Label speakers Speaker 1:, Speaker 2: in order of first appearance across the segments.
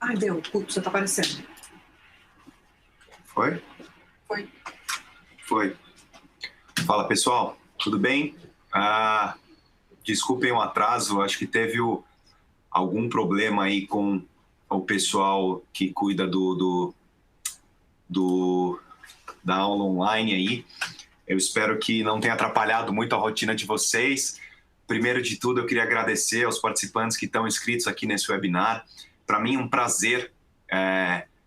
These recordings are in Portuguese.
Speaker 1: Ai, deu. Putz, já tá aparecendo.
Speaker 2: Foi?
Speaker 1: Foi.
Speaker 2: Foi. Fala, pessoal. Tudo bem? Desculpem o atraso. Acho que teve algum problema aí com o pessoal que cuida da aula online aí. Eu espero que não tenha atrapalhado muito a rotina de vocês. Primeiro de tudo, eu queria agradecer aos participantes que estão inscritos aqui nesse webinar. Para mim é um prazer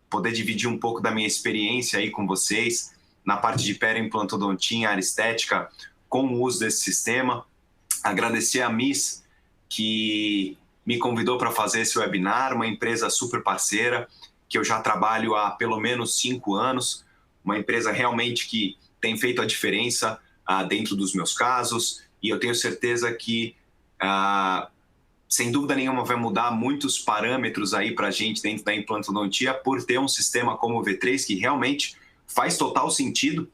Speaker 2: poder dividir um pouco da minha experiência aí com vocês na parte de periodontologia e área estética com o uso desse sistema. Agradecer a Miss, que me convidou para fazer esse webinar, uma empresa super parceira, que eu já trabalho há pelo menos 5 anos, uma empresa realmente que tem feito a diferença dentro dos meus casos, e eu tenho certeza que, sem dúvida nenhuma, vai mudar muitos parâmetros aí para a gente dentro da implantodontia por ter um sistema como o V3, que realmente faz total sentido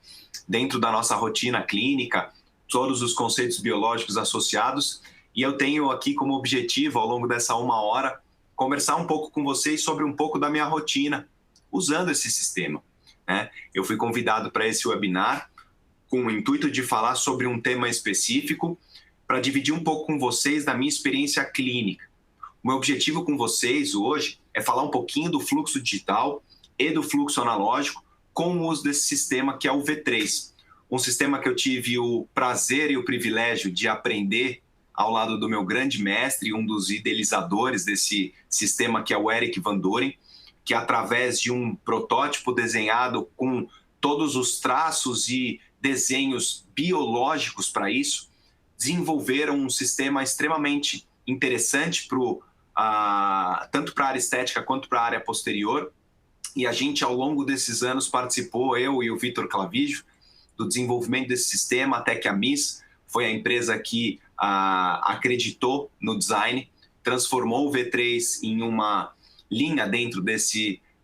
Speaker 2: dentro da nossa rotina clínica, todos os conceitos biológicos associados, e eu tenho aqui como objetivo, ao longo dessa 1 hora, conversar um pouco com vocês sobre um pouco da minha rotina usando esse sistema, né? Eu fui convidado para esse webinar com o intuito de falar sobre um tema específico para dividir um pouco com vocês da minha experiência clínica. O meu objetivo com vocês hoje é falar um pouquinho do fluxo digital e do fluxo analógico com o uso desse sistema que é o V3. Um sistema que eu tive o prazer e o privilégio de aprender ao lado do meu grande mestre, um dos idealizadores desse sistema, que é o Eric Van Doren, que através de um protótipo desenhado com todos os traços e desenhos biológicos para isso, desenvolveram um sistema extremamente interessante tanto para a área estética quanto para a área posterior. E a gente, ao longo desses anos, participou, eu e o Vitor Clavijo, do desenvolvimento desse sistema, até que a Miss foi a empresa que acreditou no design, transformou o V3 em uma linha dentro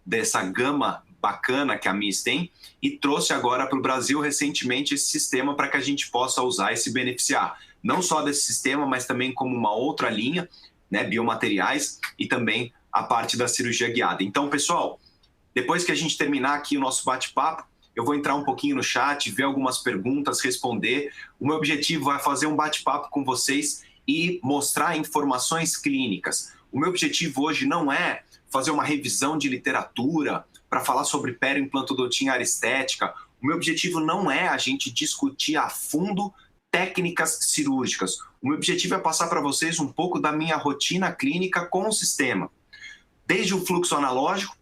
Speaker 2: dessa gama bacana que a Miss tem e trouxe agora para o Brasil recentemente esse sistema para que a gente possa usar e se beneficiar, não só desse sistema, mas também como uma outra linha, né, biomateriais, e também a parte da cirurgia guiada. Então, pessoal, depois que a gente terminar aqui o nosso bate-papo, eu vou entrar um pouquinho no chat, ver algumas perguntas, responder. O meu objetivo é fazer um bate-papo com vocês e mostrar informações clínicas. O meu objetivo hoje não é fazer uma revisão de literatura para falar sobre periodontologia e área estética. O meu objetivo não é a gente discutir a fundo técnicas cirúrgicas. O meu objetivo é passar para vocês um pouco da minha rotina clínica com o sistema, desde o fluxo analógico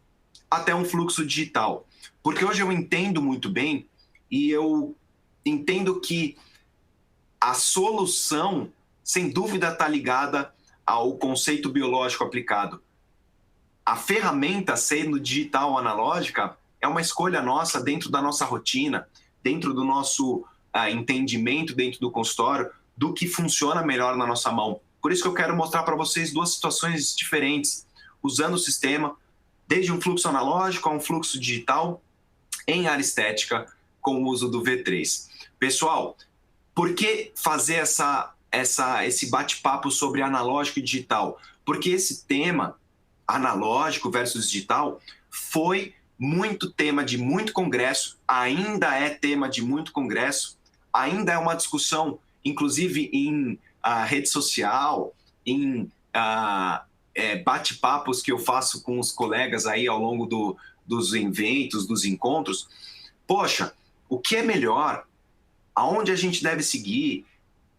Speaker 2: até um fluxo digital. Porque hoje eu entendo muito bem e eu entendo que a solução, sem dúvida, está ligada ao conceito biológico aplicado. A ferramenta, sendo digital ou analógica, é uma escolha nossa dentro da nossa rotina, dentro do nosso entendimento dentro do consultório, do que funciona melhor na nossa mão. Por isso que eu quero mostrar para vocês 2 situações diferentes, usando o sistema, desde um fluxo analógico a um fluxo digital, em área estética, com o uso do V3. Pessoal, por que fazer esse bate-papo sobre analógico e digital? Porque esse tema, analógico versus digital, foi muito tema de muito congresso, ainda é tema de muito congresso, ainda é uma discussão, inclusive em rede social, em bate-papos que eu faço com os colegas aí ao longo dos eventos, dos encontros. Poxa, o que é melhor? Aonde a gente deve seguir?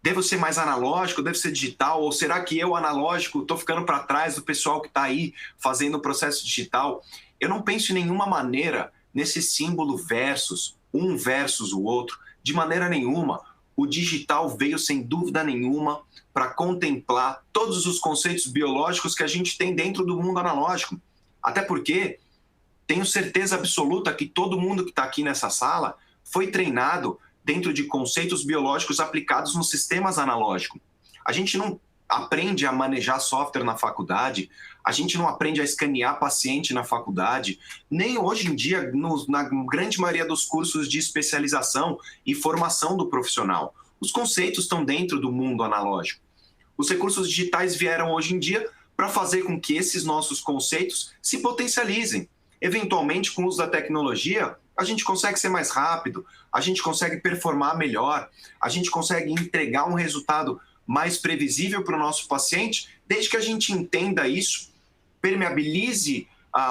Speaker 2: Devo ser mais analógico? Deve ser digital? Ou será que eu, analógico, estou ficando para trás do pessoal que está aí fazendo o processo digital? Eu não penso em nenhuma maneira nesse símbolo versus, um versus o outro, de maneira nenhuma. O digital veio, sem dúvida nenhuma, para contemplar todos os conceitos biológicos que a gente tem dentro do mundo analógico. Até porque tenho certeza absoluta que todo mundo que está aqui nessa sala foi treinado dentro de conceitos biológicos aplicados nos sistemas analógicos. A gente não aprende a manejar software na faculdade, a gente não aprende a escanear paciente na faculdade, nem hoje em dia na grande maioria dos cursos de especialização e formação do profissional. Os conceitos estão dentro do mundo analógico. Os recursos digitais vieram hoje em dia para fazer com que esses nossos conceitos se potencializem. Eventualmente, com o uso da tecnologia, a gente consegue ser mais rápido, a gente consegue performar melhor, a gente consegue entregar um resultado mais previsível para o nosso paciente, desde que a gente entenda isso, permeabilize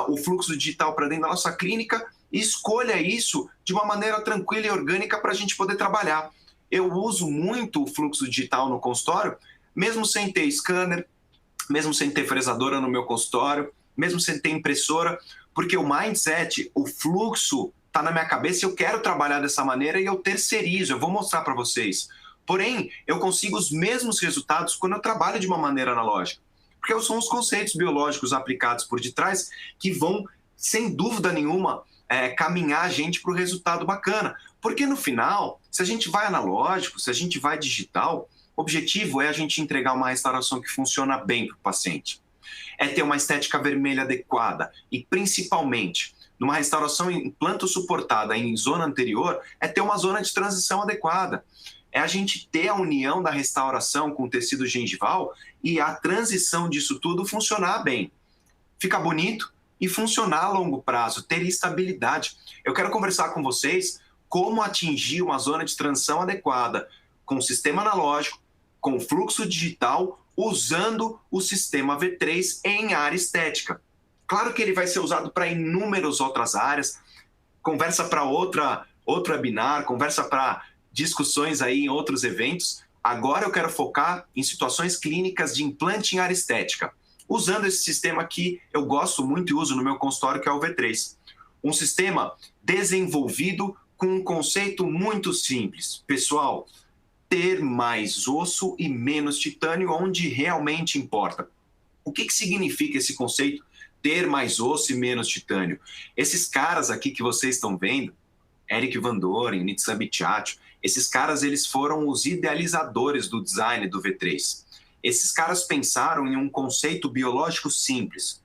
Speaker 2: o fluxo digital para dentro da nossa clínica e escolha isso de uma maneira tranquila e orgânica para a gente poder trabalhar. Eu uso muito o fluxo digital no consultório, mesmo sem ter scanner, mesmo sem ter fresadora no meu consultório, mesmo sem ter impressora, porque o mindset, o fluxo está na minha cabeça e eu quero trabalhar dessa maneira e eu terceirizo, eu vou mostrar para vocês. Porém, eu consigo os mesmos resultados quando eu trabalho de uma maneira analógica, porque são os conceitos biológicos aplicados por detrás que vão, sem dúvida nenhuma, caminhar a gente para o resultado bacana. Porque no final, se a gente vai analógico, se a gente vai digital, o objetivo é a gente entregar uma restauração que funciona bem para o paciente. É ter uma estética vermelha adequada e, principalmente, numa restauração em planto suportada em zona anterior, é ter uma zona de transição adequada. É a gente ter a união da restauração com o tecido gengival e a transição disso tudo funcionar bem. Ficar bonito e funcionar a longo prazo, ter estabilidade. Eu quero conversar com vocês como atingir uma zona de transição adequada com o sistema analógico, com o fluxo digital, usando o sistema V3 em área estética. Claro que ele vai ser usado para inúmeras outras áreas, conversa para outro webinar, conversa para discussões aí em outros eventos. Agora eu quero focar em situações clínicas de implante em área estética, usando esse sistema que eu gosto muito e uso no meu consultório, que é o V3. Um sistema desenvolvido com um conceito muito simples. Pessoal, ter mais osso e menos titânio onde realmente importa. O que significa esse conceito? Ter mais osso e menos titânio. Esses caras aqui que vocês estão vendo, Eric Van Doren, Nitzan Bicciaccio, esses caras eles foram os idealizadores do design do V3. Esses caras pensaram em um conceito biológico simples.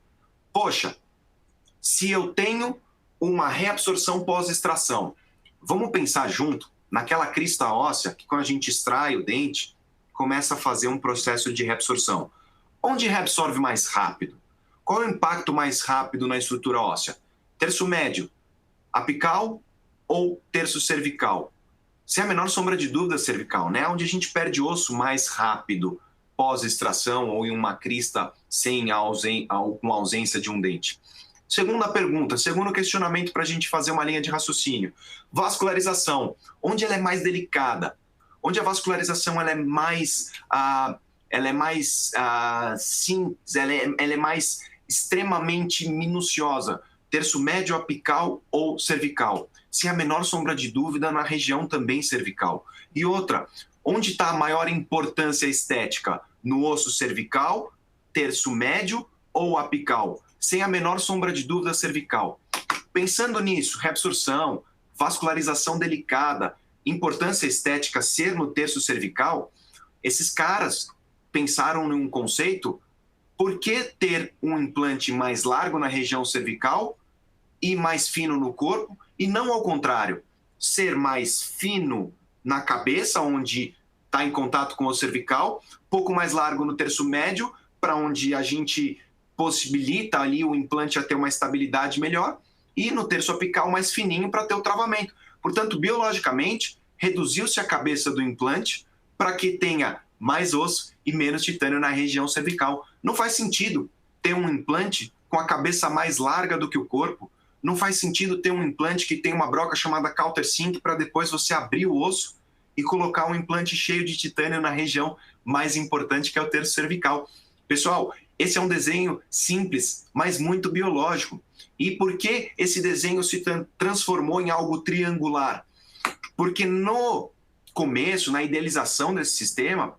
Speaker 2: Poxa, se eu tenho uma reabsorção pós-extração, vamos pensar junto naquela crista óssea que quando a gente extrai o dente, começa a fazer um processo de reabsorção. Onde reabsorve mais rápido? Qual é o impacto mais rápido na estrutura óssea? Terço médio, apical ou terço cervical? Sem a menor sombra de dúvida, cervical, né? Onde a gente perde osso mais rápido pós-extração ou em uma crista com ausência de um dente. Segunda pergunta, segundo questionamento para a gente fazer uma linha de raciocínio. Vascularização, onde ela é mais delicada? Onde a vascularização ela é mais simples, ela é mais extremamente minuciosa? Terço médio, apical ou cervical? Sem a menor sombra de dúvida, na região também cervical. E outra, onde está a maior importância estética? No osso cervical, terço médio ou apical? Sem a menor sombra de dúvida, cervical. Pensando nisso, reabsorção, vascularização delicada, importância estética ser no terço cervical, esses caras pensaram num conceito: por que ter um implante mais largo na região cervical e mais fino no corpo, e não ao contrário, ser mais fino na cabeça, onde está em contato com o cervical, pouco mais largo no terço médio, para onde a gente possibilita ali o implante a ter uma estabilidade melhor, e no terço apical mais fininho para ter o travamento. Portanto, biologicamente, reduziu-se a cabeça do implante para que tenha mais osso e menos titânio na região cervical. Não faz sentido ter um implante com a cabeça mais larga do que o corpo. Não faz sentido ter um implante que tem uma broca chamada countersink para depois você abrir o osso e colocar um implante cheio de titânio na região mais importante, que é o terço cervical. Pessoal, esse é um desenho simples, mas muito biológico. E por que esse desenho se transformou em algo triangular? Porque no começo, na idealização desse sistema,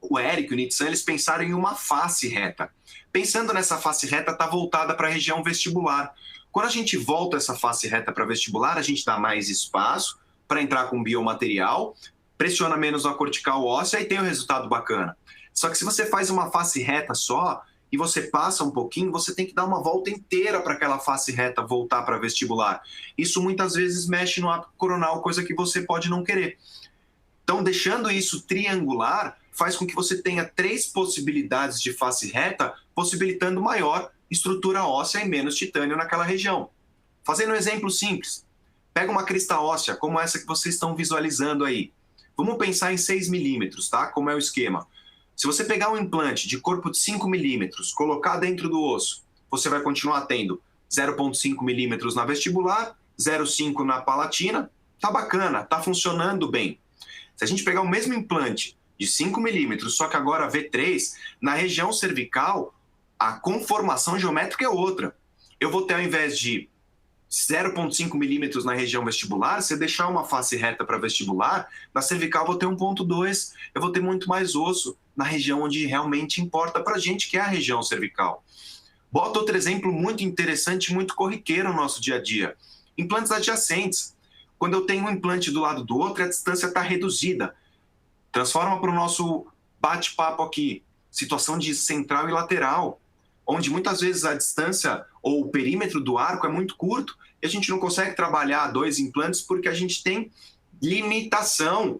Speaker 2: o Eric e o Nitzan, eles pensaram em uma face reta. Pensando nessa face reta, está voltada para a região vestibular. Quando a gente volta essa face reta para vestibular, a gente dá mais espaço para entrar com biomaterial, pressiona menos a cortical óssea e tem um resultado bacana. Só que se você faz uma face reta só e você passa um pouquinho, você tem que dar uma volta inteira para aquela face reta voltar para vestibular. Isso muitas vezes mexe no arco coronal, coisa que você pode não querer. Então, deixando isso triangular, faz com que você tenha 3 possibilidades de face reta, possibilitando maior estrutura óssea e menos titânio naquela região. Fazendo um exemplo simples, pega uma crista óssea, como essa que vocês estão visualizando aí. Vamos pensar em 6 milímetros, tá? Como é o esquema. Se você pegar um implante de corpo de 5 milímetros, colocar dentro do osso, você vai continuar tendo 0,5 milímetros na vestibular, 0,5 na palatina. Tá bacana, tá funcionando bem. Se a gente pegar o mesmo implante de 5 milímetros, só que agora V3, na região cervical, a conformação geométrica é outra. Eu vou ter, ao invés de 0,5 milímetros na região vestibular, se eu deixar uma face reta para vestibular, na cervical eu vou ter 1,2, eu vou ter muito mais osso na região onde realmente importa para a gente, que é a região cervical. Bota outro exemplo muito interessante, muito corriqueiro no nosso dia a dia. Implantes adjacentes. Quando eu tenho um implante do lado do outro, a distância está reduzida. Transforma para o nosso bate-papo aqui, situação de central e lateral, onde muitas vezes a distância ou o perímetro do arco é muito curto e a gente não consegue trabalhar 2 implantes porque a gente tem limitação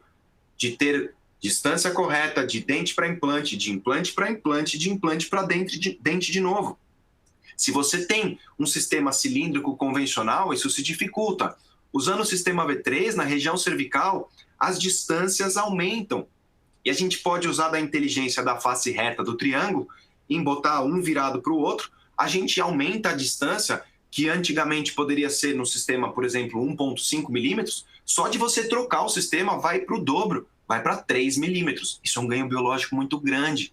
Speaker 2: de ter distância correta de dente para implante, de implante para implante, de implante para dente de novo. Se você tem um sistema cilíndrico convencional, isso se dificulta. Usando o sistema V3, na região cervical, as distâncias aumentam. E a gente pode usar da inteligência da face reta do triângulo, em botar um virado para o outro, a gente aumenta a distância, que antigamente poderia ser no sistema, por exemplo, 1,5 milímetros, só de você trocar o sistema vai para o dobro, vai para 3 milímetros. Isso é um ganho biológico muito grande.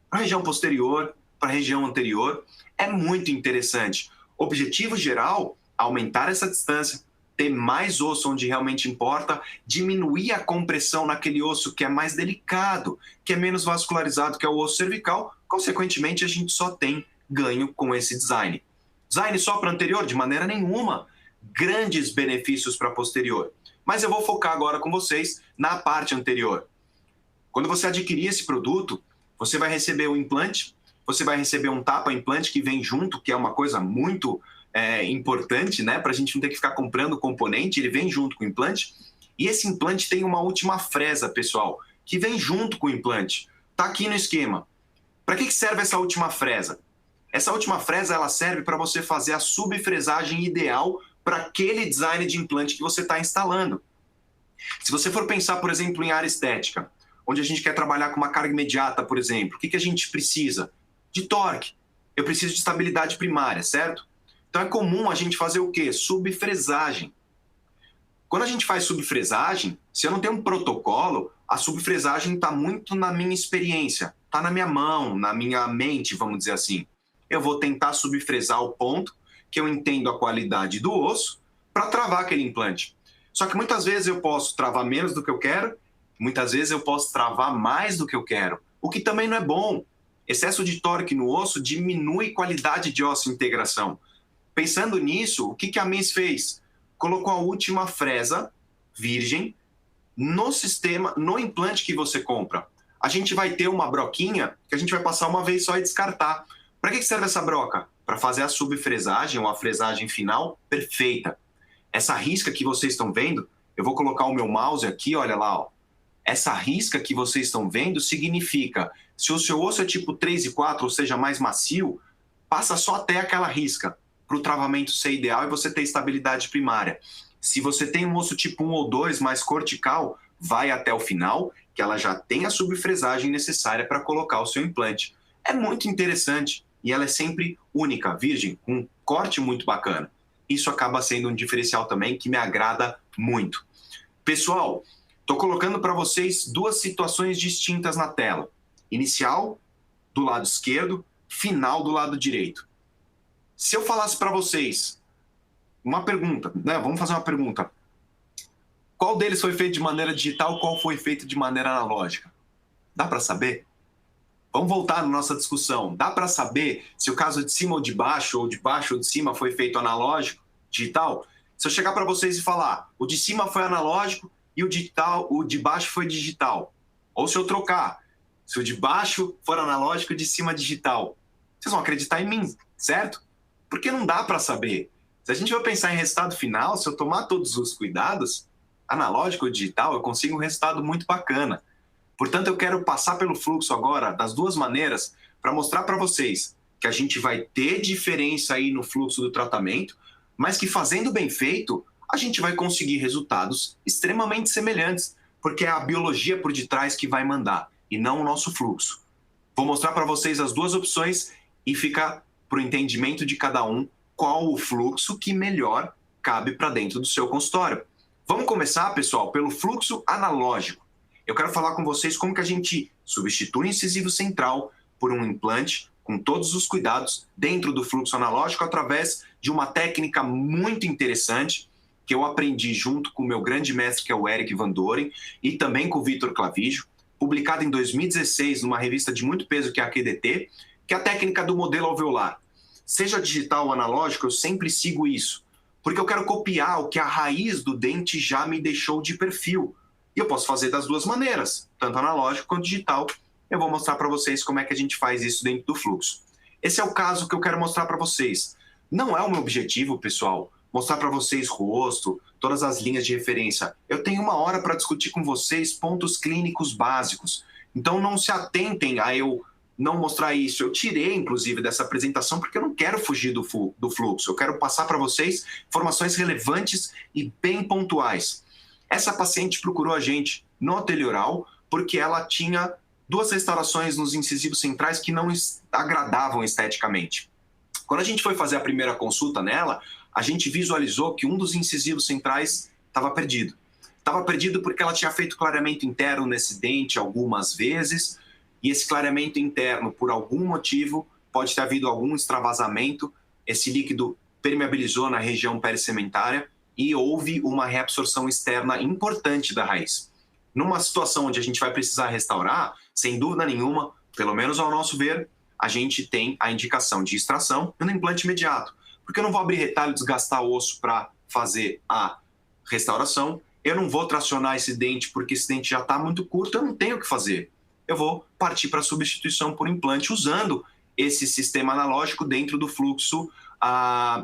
Speaker 2: Para a região posterior, para a região anterior, é muito interessante. Objetivo geral, aumentar essa distância, ter mais osso onde realmente importa, diminuir a compressão naquele osso que é mais delicado, que é menos vascularizado, que é o osso cervical. Consequentemente, a gente só tem ganho com esse design. Design só para anterior? De maneira nenhuma. Grandes benefícios para posterior. Mas eu vou focar agora com vocês na parte anterior. Quando você adquirir esse produto, você vai receber o implante, você vai receber um tapa-implante que vem junto, que é uma coisa muito importante, né? Para a gente não ter que ficar comprando componente, ele vem junto com o implante. E esse implante tem uma última fresa, pessoal, que vem junto com o implante. Está aqui no esquema. Para que serve essa última fresa? Essa última fresa ela serve para você fazer a subfresagem ideal para aquele design de implante que você está instalando. Se você for pensar, por exemplo, em área estética, onde a gente quer trabalhar com uma carga imediata, por exemplo, o que a gente precisa? De torque. Eu preciso de estabilidade primária, certo? Então é comum a gente fazer o quê? Subfresagem. Quando a gente faz subfresagem, se eu não tenho um protocolo, a subfresagem está muito na minha experiência, está na minha mão, na minha mente, vamos dizer assim. Eu vou tentar subfresar o ponto que eu entendo a qualidade do osso para travar aquele implante. Só que muitas vezes eu posso travar menos do que eu quero, muitas vezes eu posso travar mais do que eu quero, o que também não é bom. Excesso de torque no osso diminui qualidade de osso-integração. Pensando nisso, o que a MES fez? Colocou a última fresa virgem no sistema, no implante que você compra. A gente vai ter uma broquinha que a gente vai passar uma vez só e descartar. Para que serve essa broca? Para fazer a subfresagem ou a fresagem final perfeita. Essa risca que vocês estão vendo, eu vou colocar o meu mouse aqui, olha lá, ó. Essa risca que vocês estão vendo significa, se o seu osso é tipo 3 e 4, ou seja, mais macio, passa só até aquela risca, para o travamento ser ideal e você ter estabilidade primária. Se você tem um osso tipo 1 ou 2, mais cortical, vai até o final, que ela já tem a subfresagem necessária para colocar o seu implante. É muito interessante e ela é sempre única, virgem, com um corte muito bacana. Isso acaba sendo um diferencial também que me agrada muito. Pessoal, estou colocando para vocês 2 situações distintas na tela. Inicial, do lado esquerdo, final do lado direito. Se eu falasse para vocês uma pergunta, né? Vamos fazer uma pergunta. Qual deles foi feito de maneira digital, qual foi feito de maneira analógica? Dá para saber? Vamos voltar na nossa discussão. Dá para saber se o caso de cima ou de baixo ou de cima foi feito analógico, digital? Se eu chegar para vocês e falar, o de cima foi analógico e o de baixo foi digital. Ou se eu trocar, Se o de baixo for analógico, o de cima digital. Vocês vão acreditar em mim, certo? Porque não dá para saber. Se a gente vai pensar em resultado final, se eu tomar todos os cuidados, analógico ou digital, eu consigo um resultado muito bacana. Portanto, eu quero passar pelo fluxo agora das duas maneiras para mostrar para vocês que a gente vai ter diferença aí no fluxo do tratamento, mas que fazendo bem feito, a gente vai conseguir resultados extremamente semelhantes, porque é a biologia por detrás que vai mandar e não o nosso fluxo. Vou mostrar para vocês as duas opções e fica para o entendimento de cada um qual o fluxo que melhor cabe para dentro do seu consultório. Vamos começar, pessoal, pelo fluxo analógico. Eu quero falar com vocês como que a gente substitui o incisivo central por um implante com todos os cuidados dentro do fluxo analógico através de uma técnica muito interessante que eu aprendi junto com o meu grande mestre, que é o Eric Van Doren, e também com o Vitor Clavijo, publicado em 2016 numa revista de muito peso que é a QDT, que é a técnica do modelo alveolar. Seja digital ou analógico, eu sempre sigo isso, porque eu quero copiar o que a raiz do dente já me deixou de perfil. E eu posso fazer das duas maneiras, tanto analógico quanto digital. Eu vou mostrar para vocês como é que a gente faz isso dentro do fluxo. Esse é o caso que eu quero mostrar para vocês. Não é o meu objetivo, pessoal, mostrar para vocês rosto, todas as linhas de referência. Eu tenho 1 hora para discutir com vocês pontos clínicos básicos. Então não se atentem a eu não mostrar isso. Eu tirei, inclusive, dessa apresentação porque eu não quero fugir do fluxo. Eu quero passar para vocês informações relevantes e bem pontuais. Essa paciente procurou a gente no telioral porque ela tinha 2 restaurações nos incisivos centrais que não agradavam esteticamente. Quando a gente foi fazer a primeira consulta nela, a gente visualizou que um dos incisivos centrais estava perdido. Estava perdido porque ela tinha feito clareamento interno nesse dente algumas vezes, e esse clareamento interno, por algum motivo, pode ter havido algum extravasamento, esse líquido permeabilizou na região perissementária e houve uma reabsorção externa importante da raiz. Numa situação onde a gente vai precisar restaurar, sem dúvida nenhuma, pelo menos ao nosso ver, a gente tem a indicação de extração e no implante imediato. Porque eu não vou abrir retalho e desgastar o osso para fazer a restauração, eu não vou tracionar esse dente porque esse dente já está muito curto, eu não tenho o que fazer. Eu vou partir para a substituição por implante usando esse sistema analógico dentro do fluxo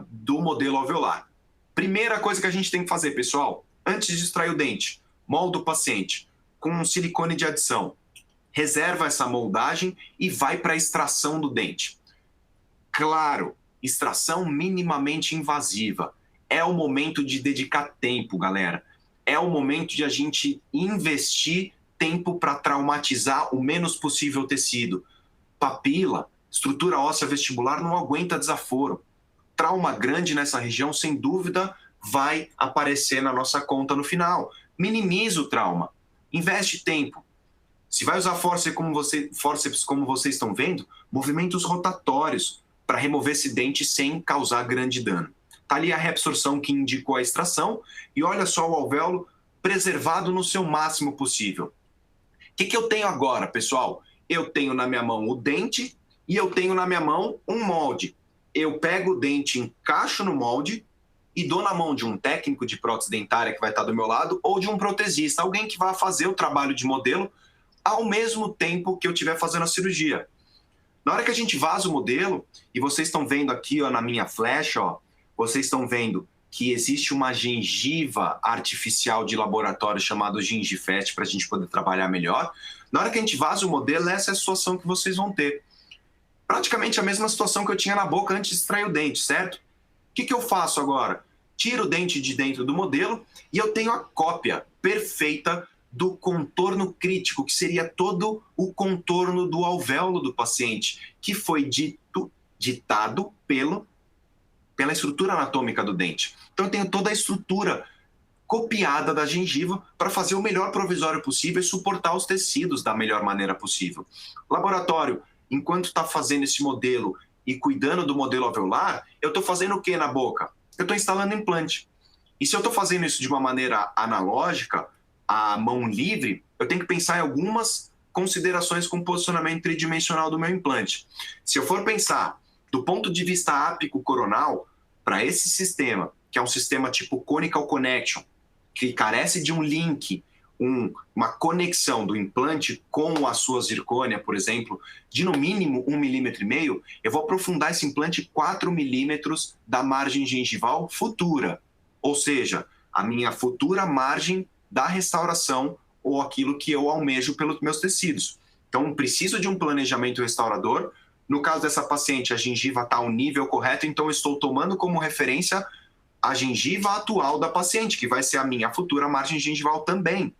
Speaker 2: do modelo alveolar. Primeira coisa que a gente tem que fazer, pessoal, antes de extrair o dente, molda o paciente com um silicone de adição. Reserva essa moldagem e vai para a extração do dente. Claro, extração minimamente invasiva. É o momento de dedicar tempo, galera. É o momento de a gente investir tempo para traumatizar o menos possível o tecido. Papila, estrutura óssea vestibular não aguenta desaforo. Trauma grande nessa região, sem dúvida, vai aparecer na nossa conta no final. Minimiza o trauma. Investe tempo. Se vai usar fórceps como vocês estão vendo, movimentos rotatórios para remover esse dente sem causar grande dano. Está ali a reabsorção que indicou a extração e olha só o alvéolo preservado no seu máximo possível. O que eu tenho agora, pessoal? Eu tenho na minha mão o dente e eu tenho na minha mão um molde. Eu pego o dente, encaixo no molde e dou na mão de um técnico de prótese dentária que vai estar do meu lado ou de um protesista, alguém que vai fazer o trabalho de modelo ao mesmo tempo que eu estiver fazendo a cirurgia. Na hora que a gente vaza o modelo, e vocês estão vendo aqui ó, na minha flecha, ó, vocês estão vendo que existe uma gengiva artificial de laboratório chamada Gingifest para a gente poder trabalhar melhor. Na hora que a gente vaza o modelo, essa é a situação que vocês vão ter. Praticamente a mesma situação que eu tinha na boca antes de extrair o dente, certo? O que eu faço agora? Tiro o dente de dentro do modelo e eu tenho a cópia perfeita do contorno crítico, que seria todo o contorno do alvéolo do paciente, que foi ditado pela estrutura anatômica do dente. Então eu tenho toda a estrutura copiada da gengiva para fazer o melhor provisório possível e suportar os tecidos da melhor maneira possível. O laboratório, enquanto está fazendo esse modelo e cuidando do modelo alveolar, eu estou fazendo o que na boca? Eu estou instalando implante. E se eu estou fazendo isso de uma maneira analógica, a mão livre, eu tenho que pensar em algumas considerações com o posicionamento tridimensional do meu implante. Se eu for pensar do ponto de vista ápico-coronal, para esse sistema, que é um sistema tipo Conical Connection, que carece de um link, uma conexão do implante com a sua zircônia, por exemplo, de no mínimo 1,5 milímetro, eu vou aprofundar esse implante 4 milímetros da margem gengival futura, ou seja, a minha futura margem da restauração ou aquilo que eu almejo pelos meus tecidos. Então, preciso de um planejamento restaurador. No caso dessa paciente, a gengiva está ao nível correto, então eu estou tomando como referência a gengiva atual da paciente, que vai ser a minha futura margem gengival também.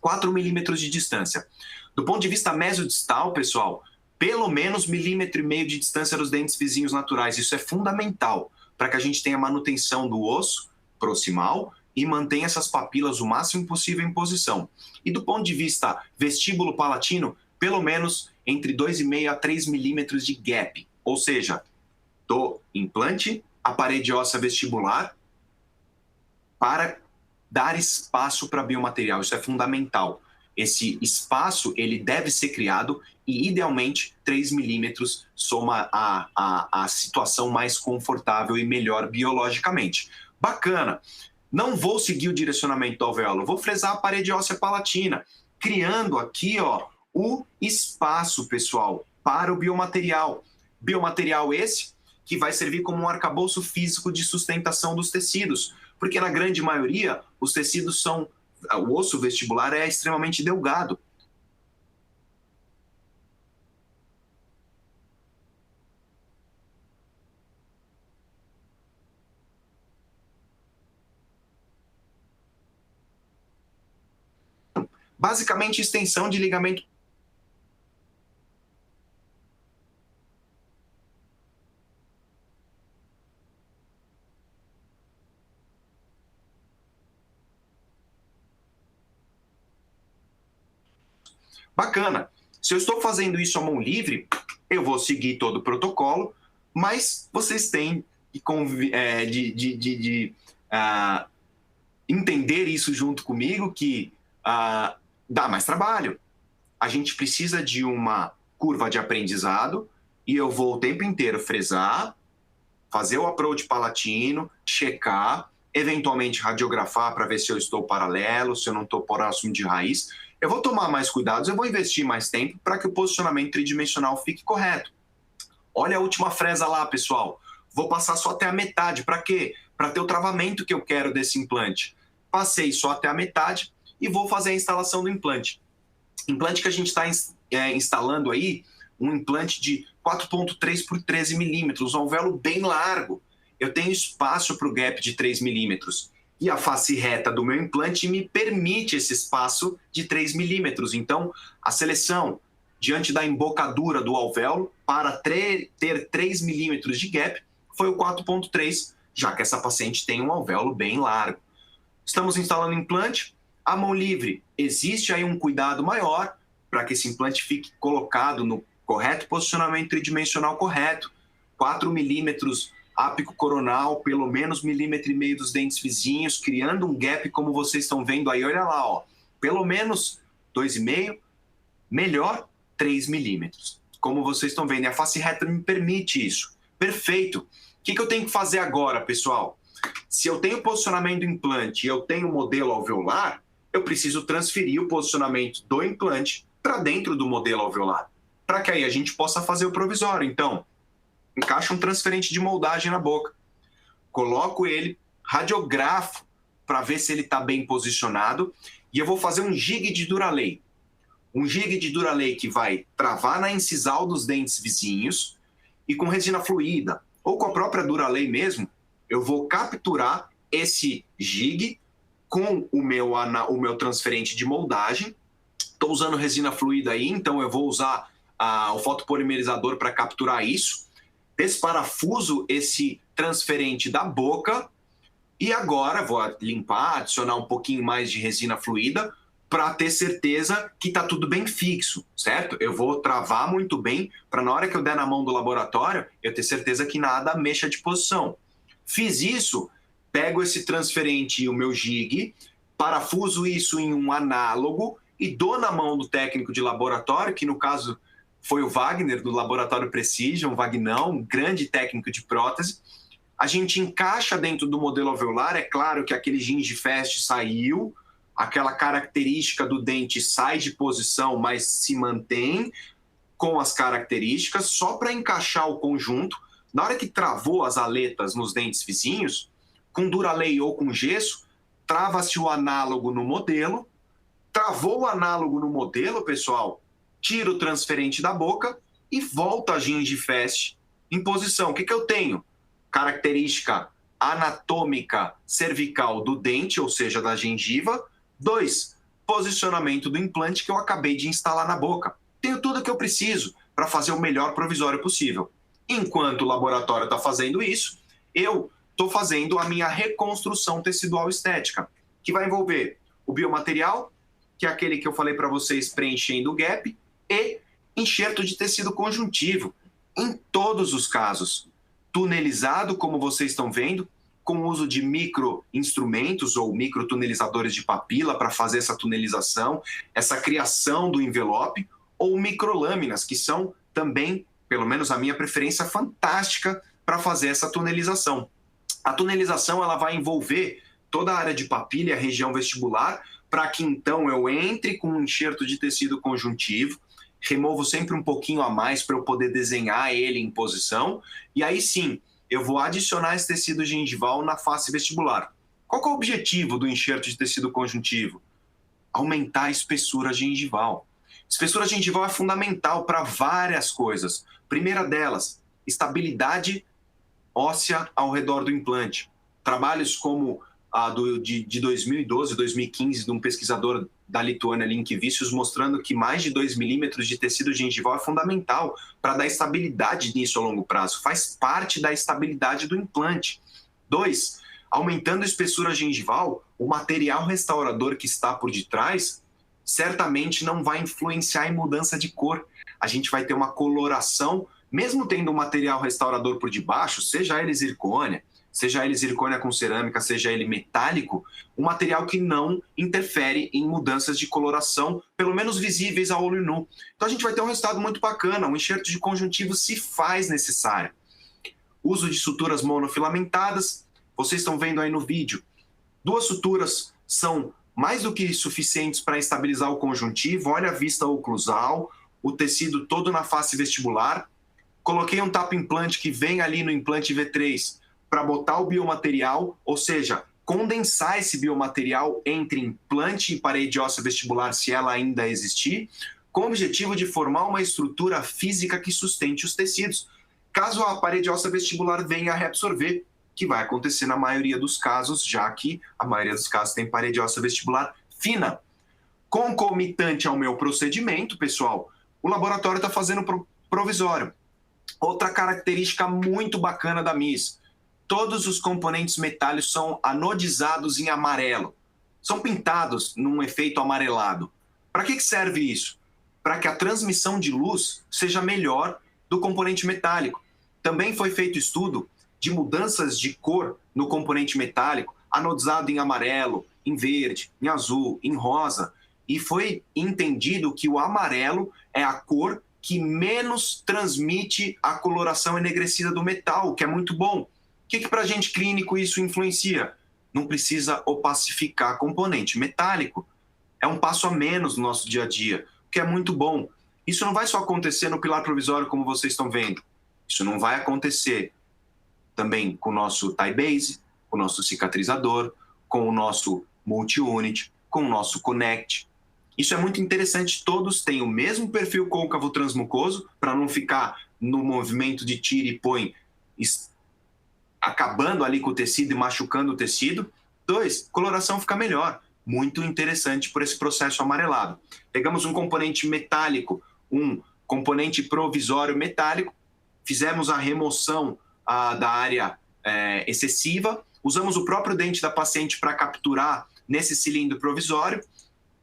Speaker 2: 4 milímetros de distância. Do ponto de vista mesodistal, pessoal, pelo menos 1,5 milímetro de distância dos dentes vizinhos naturais. Isso é fundamental para que a gente tenha manutenção do osso proximal e mantenha essas papilas o máximo possível em posição. E do ponto de vista vestíbulo palatino, pelo menos entre 2,5 a 3 milímetros de gap, ou seja, do implante à parede óssea vestibular para dar espaço para biomaterial. Isso é fundamental. Esse espaço ele deve ser criado e, idealmente, 3 milímetros soma a situação mais confortável e melhor biologicamente. Bacana. Não vou seguir o direcionamento do alvéolo, vou fresar a parede óssea palatina, criando aqui o espaço, pessoal, para o biomaterial. Biomaterial esse que vai servir como um arcabouço físico de sustentação dos tecidos, porque na grande maioria os tecidos são... O osso vestibular é extremamente delgado. Basicamente, extensão de ligamento. Bacana. Se eu estou fazendo isso à mão livre, eu vou seguir todo o protocolo, mas vocês têm de entender isso junto comigo, que dá mais trabalho. A gente precisa de uma curva de aprendizado e eu vou o tempo inteiro fresar, fazer o approach palatino, checar, eventualmente radiografar para ver se eu estou paralelo, se eu não estou próximo de raiz. Eu vou tomar mais cuidados, eu vou investir mais tempo para que o posicionamento tridimensional fique correto. Olha a última fresa lá, pessoal. Vou passar só até a metade. Para quê? Para ter o travamento que eu quero desse implante. Passei só até a metade e vou fazer a instalação do implante. Implante que a gente está instalando aí, um implante de 4,3 por 13 milímetros, um alvéolo bem largo. Eu tenho espaço para o gap de 3 milímetros. E a face reta do meu implante me permite esse espaço de 3 milímetros. Então, a seleção diante da embocadura do alvéolo para ter 3 milímetros de gap foi o 4,3, já que essa paciente tem um alvéolo bem largo. Estamos instalando o implante. A mão livre, existe aí um cuidado maior para que esse implante fique colocado no correto posicionamento tridimensional correto. 4 milímetros ápico coronal, pelo menos 1,5 milímetro dos dentes vizinhos, criando um gap como vocês estão vendo aí. Olha lá, pelo menos 2,5, melhor 3 milímetros. Como vocês estão vendo, e a face reta me permite isso. Perfeito. O que eu tenho que fazer agora, pessoal? Se eu tenho posicionamento do implante e eu tenho modelo alveolar, eu preciso transferir o posicionamento do implante para dentro do modelo alveolar, para que aí a gente possa fazer o provisório. Então, encaixa um transferente de moldagem na boca, coloco ele, radiografo para ver se ele está bem posicionado e eu vou fazer um jig de Duralay. Um jig de Duralay que vai travar na incisal dos dentes vizinhos e com resina fluida ou com a própria Duralay mesmo, eu vou capturar esse jig com o meu transferente de moldagem. Estou usando resina fluida aí, então eu vou usar o fotopolimerizador para capturar isso. Desparafuso esse transferente da boca e agora vou limpar, adicionar um pouquinho mais de resina fluida para ter certeza que está tudo bem fixo, certo? Eu vou travar muito bem para na hora que eu der na mão do laboratório, eu ter certeza que nada mexa de posição. Fiz isso, pego esse transferente e o meu jig, parafuso isso em um análogo e dou na mão do técnico de laboratório, que no caso foi o Wagner, do Laboratório Precision, Vagnão, um grande técnico de prótese. A gente encaixa dentro do modelo alveolar, é claro que aquele gingifest saiu, aquela característica do dente sai de posição, mas se mantém com as características, só para encaixar o conjunto. Na hora que travou as aletas nos dentes vizinhos, com Duralay ou com gesso, trava-se o análogo no modelo. Travou o análogo no modelo, pessoal, tira o transferente da boca e volta a gingiveste em posição. O que eu tenho? Característica anatômica cervical do dente, ou seja, da gengiva. 2, posicionamento do implante que eu acabei de instalar na boca. Tenho tudo o que eu preciso para fazer o melhor provisório possível. Enquanto o laboratório está fazendo isso, eu estou fazendo a minha reconstrução tecidual estética, que vai envolver o biomaterial, que é aquele que eu falei para vocês preenchendo o gap, e enxerto de tecido conjuntivo, em todos os casos. Tunelizado, como vocês estão vendo, com o uso de microinstrumentos ou microtunelizadores de papila para fazer essa tunelização, essa criação do envelope, ou microlâminas, que são também, pelo menos a minha preferência, fantástica para fazer essa tunelização. A tunelização ela vai envolver toda a área de papila e a região vestibular, para que então eu entre com um enxerto de tecido conjuntivo, removo sempre um pouquinho a mais para eu poder desenhar ele em posição, e aí sim, eu vou adicionar esse tecido gengival na face vestibular. Qual que é o objetivo do enxerto de tecido conjuntivo? Aumentar a espessura gengival. Espessura gengival é fundamental para várias coisas. Primeira delas, estabilidade óssea ao redor do implante. Trabalhos como de 2012, 2015, de um pesquisador da Lituânia, Linkevicius, mostrando que mais de 2 milímetros de tecido gengival é fundamental para dar estabilidade nisso a longo prazo. Faz parte da estabilidade do implante. 2, aumentando a espessura gengival, o material restaurador que está por detrás certamente não vai influenciar em mudança de cor. A gente vai ter uma coloração, mesmo tendo um material restaurador por debaixo, seja ele zircônia, com cerâmica, seja ele metálico, um material que não interfere em mudanças de coloração, pelo menos visíveis a olho nu. Então a gente vai ter um resultado muito bacana, um enxerto de conjuntivo se faz necessário. Uso de suturas monofilamentadas, vocês estão vendo aí no vídeo. 2 suturas são mais do que suficientes para estabilizar o conjuntivo. Olha a vista oclusal, o tecido todo na face vestibular. Coloquei um tapa-implante que vem ali no implante V3 para botar o biomaterial, ou seja, condensar esse biomaterial entre implante e parede óssea vestibular, se ela ainda existir, com o objetivo de formar uma estrutura física que sustente os tecidos, caso a parede óssea vestibular venha a reabsorver, que vai acontecer na maioria dos casos, já que a maioria dos casos tem parede óssea vestibular fina. Concomitante ao meu procedimento, pessoal, o laboratório está fazendo provisório. Outra característica muito bacana da MIS, todos os componentes metálicos são anodizados em amarelo, são pintados num efeito amarelado. Para que serve isso? Para que a transmissão de luz seja melhor do componente metálico. Também foi feito estudo de mudanças de cor no componente metálico, anodizado em amarelo, em verde, em azul, em rosa, e foi entendido que o amarelo é a cor que menos transmite a coloração enegrecida do metal, o que é muito bom. O que para a gente clínico isso influencia? Não precisa opacificar componente metálico. É um passo a menos no nosso dia a dia, o que é muito bom. Isso não vai só acontecer no pilar provisório, como vocês estão vendo. Isso não vai acontecer também com o nosso tie base, com o nosso cicatrizador, com o nosso multi-unit, com o nosso connect. Isso é muito interessante, todos têm o mesmo perfil côncavo transmucoso, para não ficar no movimento de tira e põe, acabando ali com o tecido e machucando o tecido. 2, coloração fica melhor. Muito interessante por esse processo amarelado. Pegamos um componente metálico, um componente provisório metálico, fizemos a remoção da área excessiva, usamos o próprio dente da paciente para capturar nesse cilindro provisório.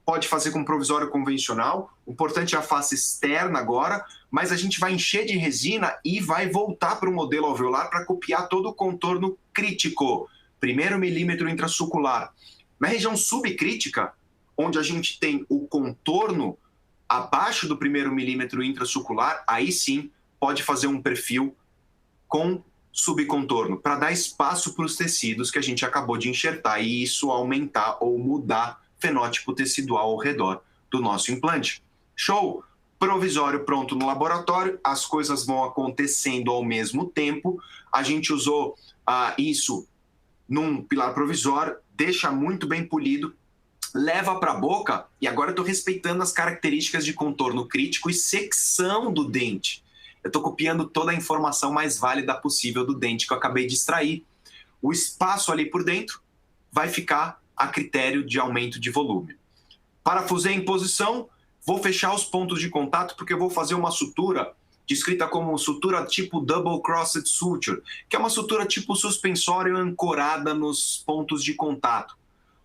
Speaker 2: Pode fazer com provisório convencional, o importante é a face externa agora, mas a gente vai encher de resina e vai voltar para o modelo alveolar para copiar todo o contorno crítico, 1º milímetro intrasucular. Na região subcrítica, onde a gente tem o contorno abaixo do 1º milímetro intrasucular, aí sim pode fazer um perfil com subcontorno, para dar espaço para os tecidos que a gente acabou de enxertar e isso aumentar ou mudar fenótipo tecidual ao redor do nosso implante. Show! Provisório pronto no laboratório, as coisas vão acontecendo ao mesmo tempo. A gente usou isso num pilar provisório, deixa muito bem polido, leva para a boca, e agora eu estou respeitando as características de contorno crítico e secção do dente. Eu estou copiando toda a informação mais válida possível do dente que eu acabei de extrair. O espaço ali por dentro vai ficar a critério de aumento de volume. Parafusei em posição, vou fechar os pontos de contato porque eu vou fazer uma sutura descrita como sutura tipo double crossed suture, que é uma sutura tipo suspensório ancorada nos pontos de contato.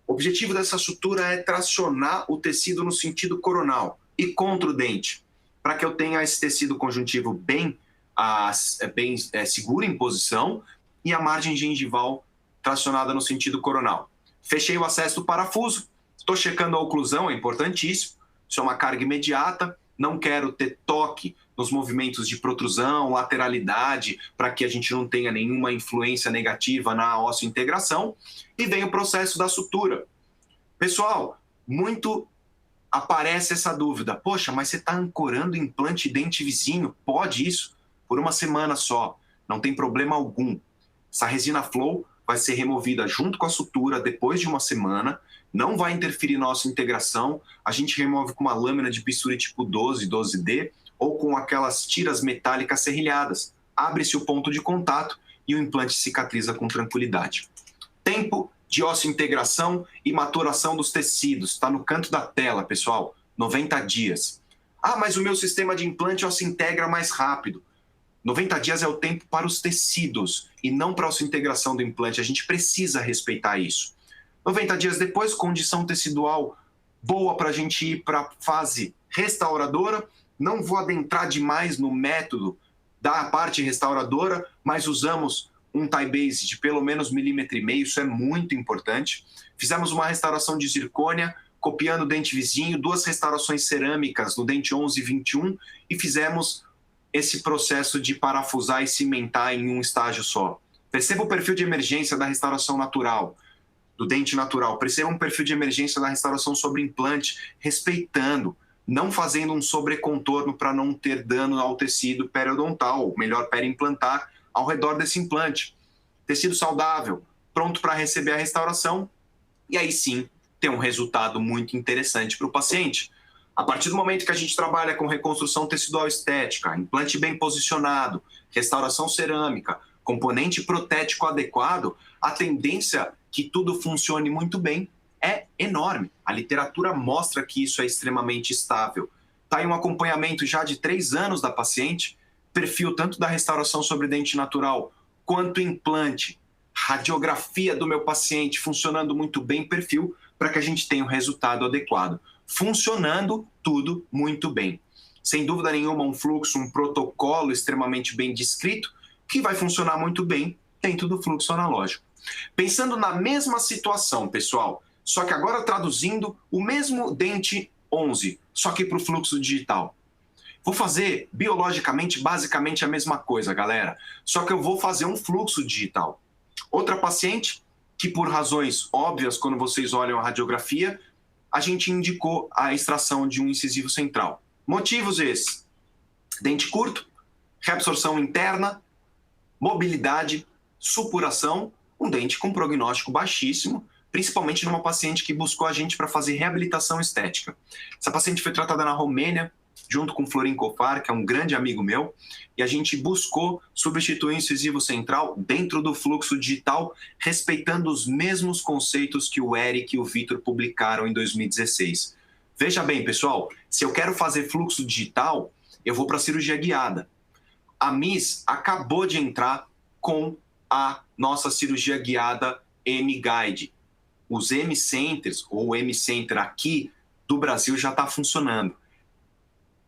Speaker 2: O objetivo dessa sutura é tracionar o tecido no sentido coronal e contra o dente, para que eu tenha esse tecido conjuntivo bem seguro em posição e a margem gengival tracionada no sentido coronal. Fechei o acesso do parafuso, estou checando a oclusão, é importantíssimo. Isso é uma carga imediata, não quero ter toque nos movimentos de protrusão, lateralidade, para que a gente não tenha nenhuma influência negativa na osso-integração. E vem o processo da sutura. Pessoal, muito aparece essa dúvida. Poxa, mas você está ancorando implante dente vizinho? Pode isso? Por uma semana só, não tem problema algum. Essa resina flow vai ser removida junto com a sutura depois de uma semana, não vai interferir na nossa integração, a gente remove com uma lâmina de bisturi tipo 12, 12D, ou com aquelas tiras metálicas serrilhadas. Abre-se o ponto de contato e o implante cicatriza com tranquilidade. Tempo de osso-integração e maturação dos tecidos, está no canto da tela, pessoal, 90 dias. Ah, mas o meu sistema de implante osso-integra mais rápido. 90 dias é o tempo para os tecidos e não para a osso-integração do implante. A gente precisa respeitar isso. 90 dias depois, condição tecidual boa para a gente ir para a fase restauradora. Não vou adentrar demais no método da parte restauradora, mas usamos um tie base de pelo menos 1,5 mm, isso é muito importante. Fizemos uma restauração de zircônia, copiando o dente vizinho, 2 restaurações cerâmicas no dente 11 e 21 e fizemos esse processo de parafusar e cimentar em um estágio só. Perceba o perfil de emergência da restauração natural, do dente natural. Perceba um perfil de emergência da restauração sobre implante, respeitando, não fazendo um sobrecontorno para não ter dano ao tecido periodontal, ou melhor, periimplantar, ao redor desse implante. Tecido saudável, pronto para receber a restauração, e aí sim ter um resultado muito interessante para o paciente. A partir do momento que a gente trabalha com reconstrução tecidual estética, implante bem posicionado, restauração cerâmica, componente protético adequado, a tendência que tudo funcione muito bem é enorme. A literatura mostra que isso é extremamente estável. Está aí um acompanhamento já de 3 anos da paciente, perfil tanto da restauração sobre dente natural quanto implante, radiografia do meu paciente funcionando muito bem, perfil, para que a gente tenha um resultado adequado. Funcionando tudo muito bem. Sem dúvida nenhuma, um fluxo, um protocolo extremamente bem descrito, que vai funcionar muito bem dentro do fluxo analógico. Pensando na mesma situação, pessoal, só que agora traduzindo o mesmo dente 11, só que para o fluxo digital. Vou fazer biologicamente basicamente a mesma coisa, galera, só que eu vou fazer um fluxo digital. Outra paciente que, por razões óbvias, quando vocês olham a radiografia, a gente indicou a extração de um incisivo central. Motivos esses: dente curto, reabsorção interna, mobilidade, supuração, um dente com prognóstico baixíssimo, principalmente numa paciente que buscou a gente para fazer reabilitação estética. Essa paciente foi tratada na Romênia, junto com Florin Kofar, que é um grande amigo meu, e a gente buscou substituir o incisivo central dentro do fluxo digital, respeitando os mesmos conceitos que o Eric e o Vitor publicaram em 2016. Veja bem, pessoal, se eu quero fazer fluxo digital, eu vou para a cirurgia guiada. A Miss acabou de entrar com a nossa cirurgia guiada M-Guide. Os M-Centers, ou M-Center aqui do Brasil já está funcionando.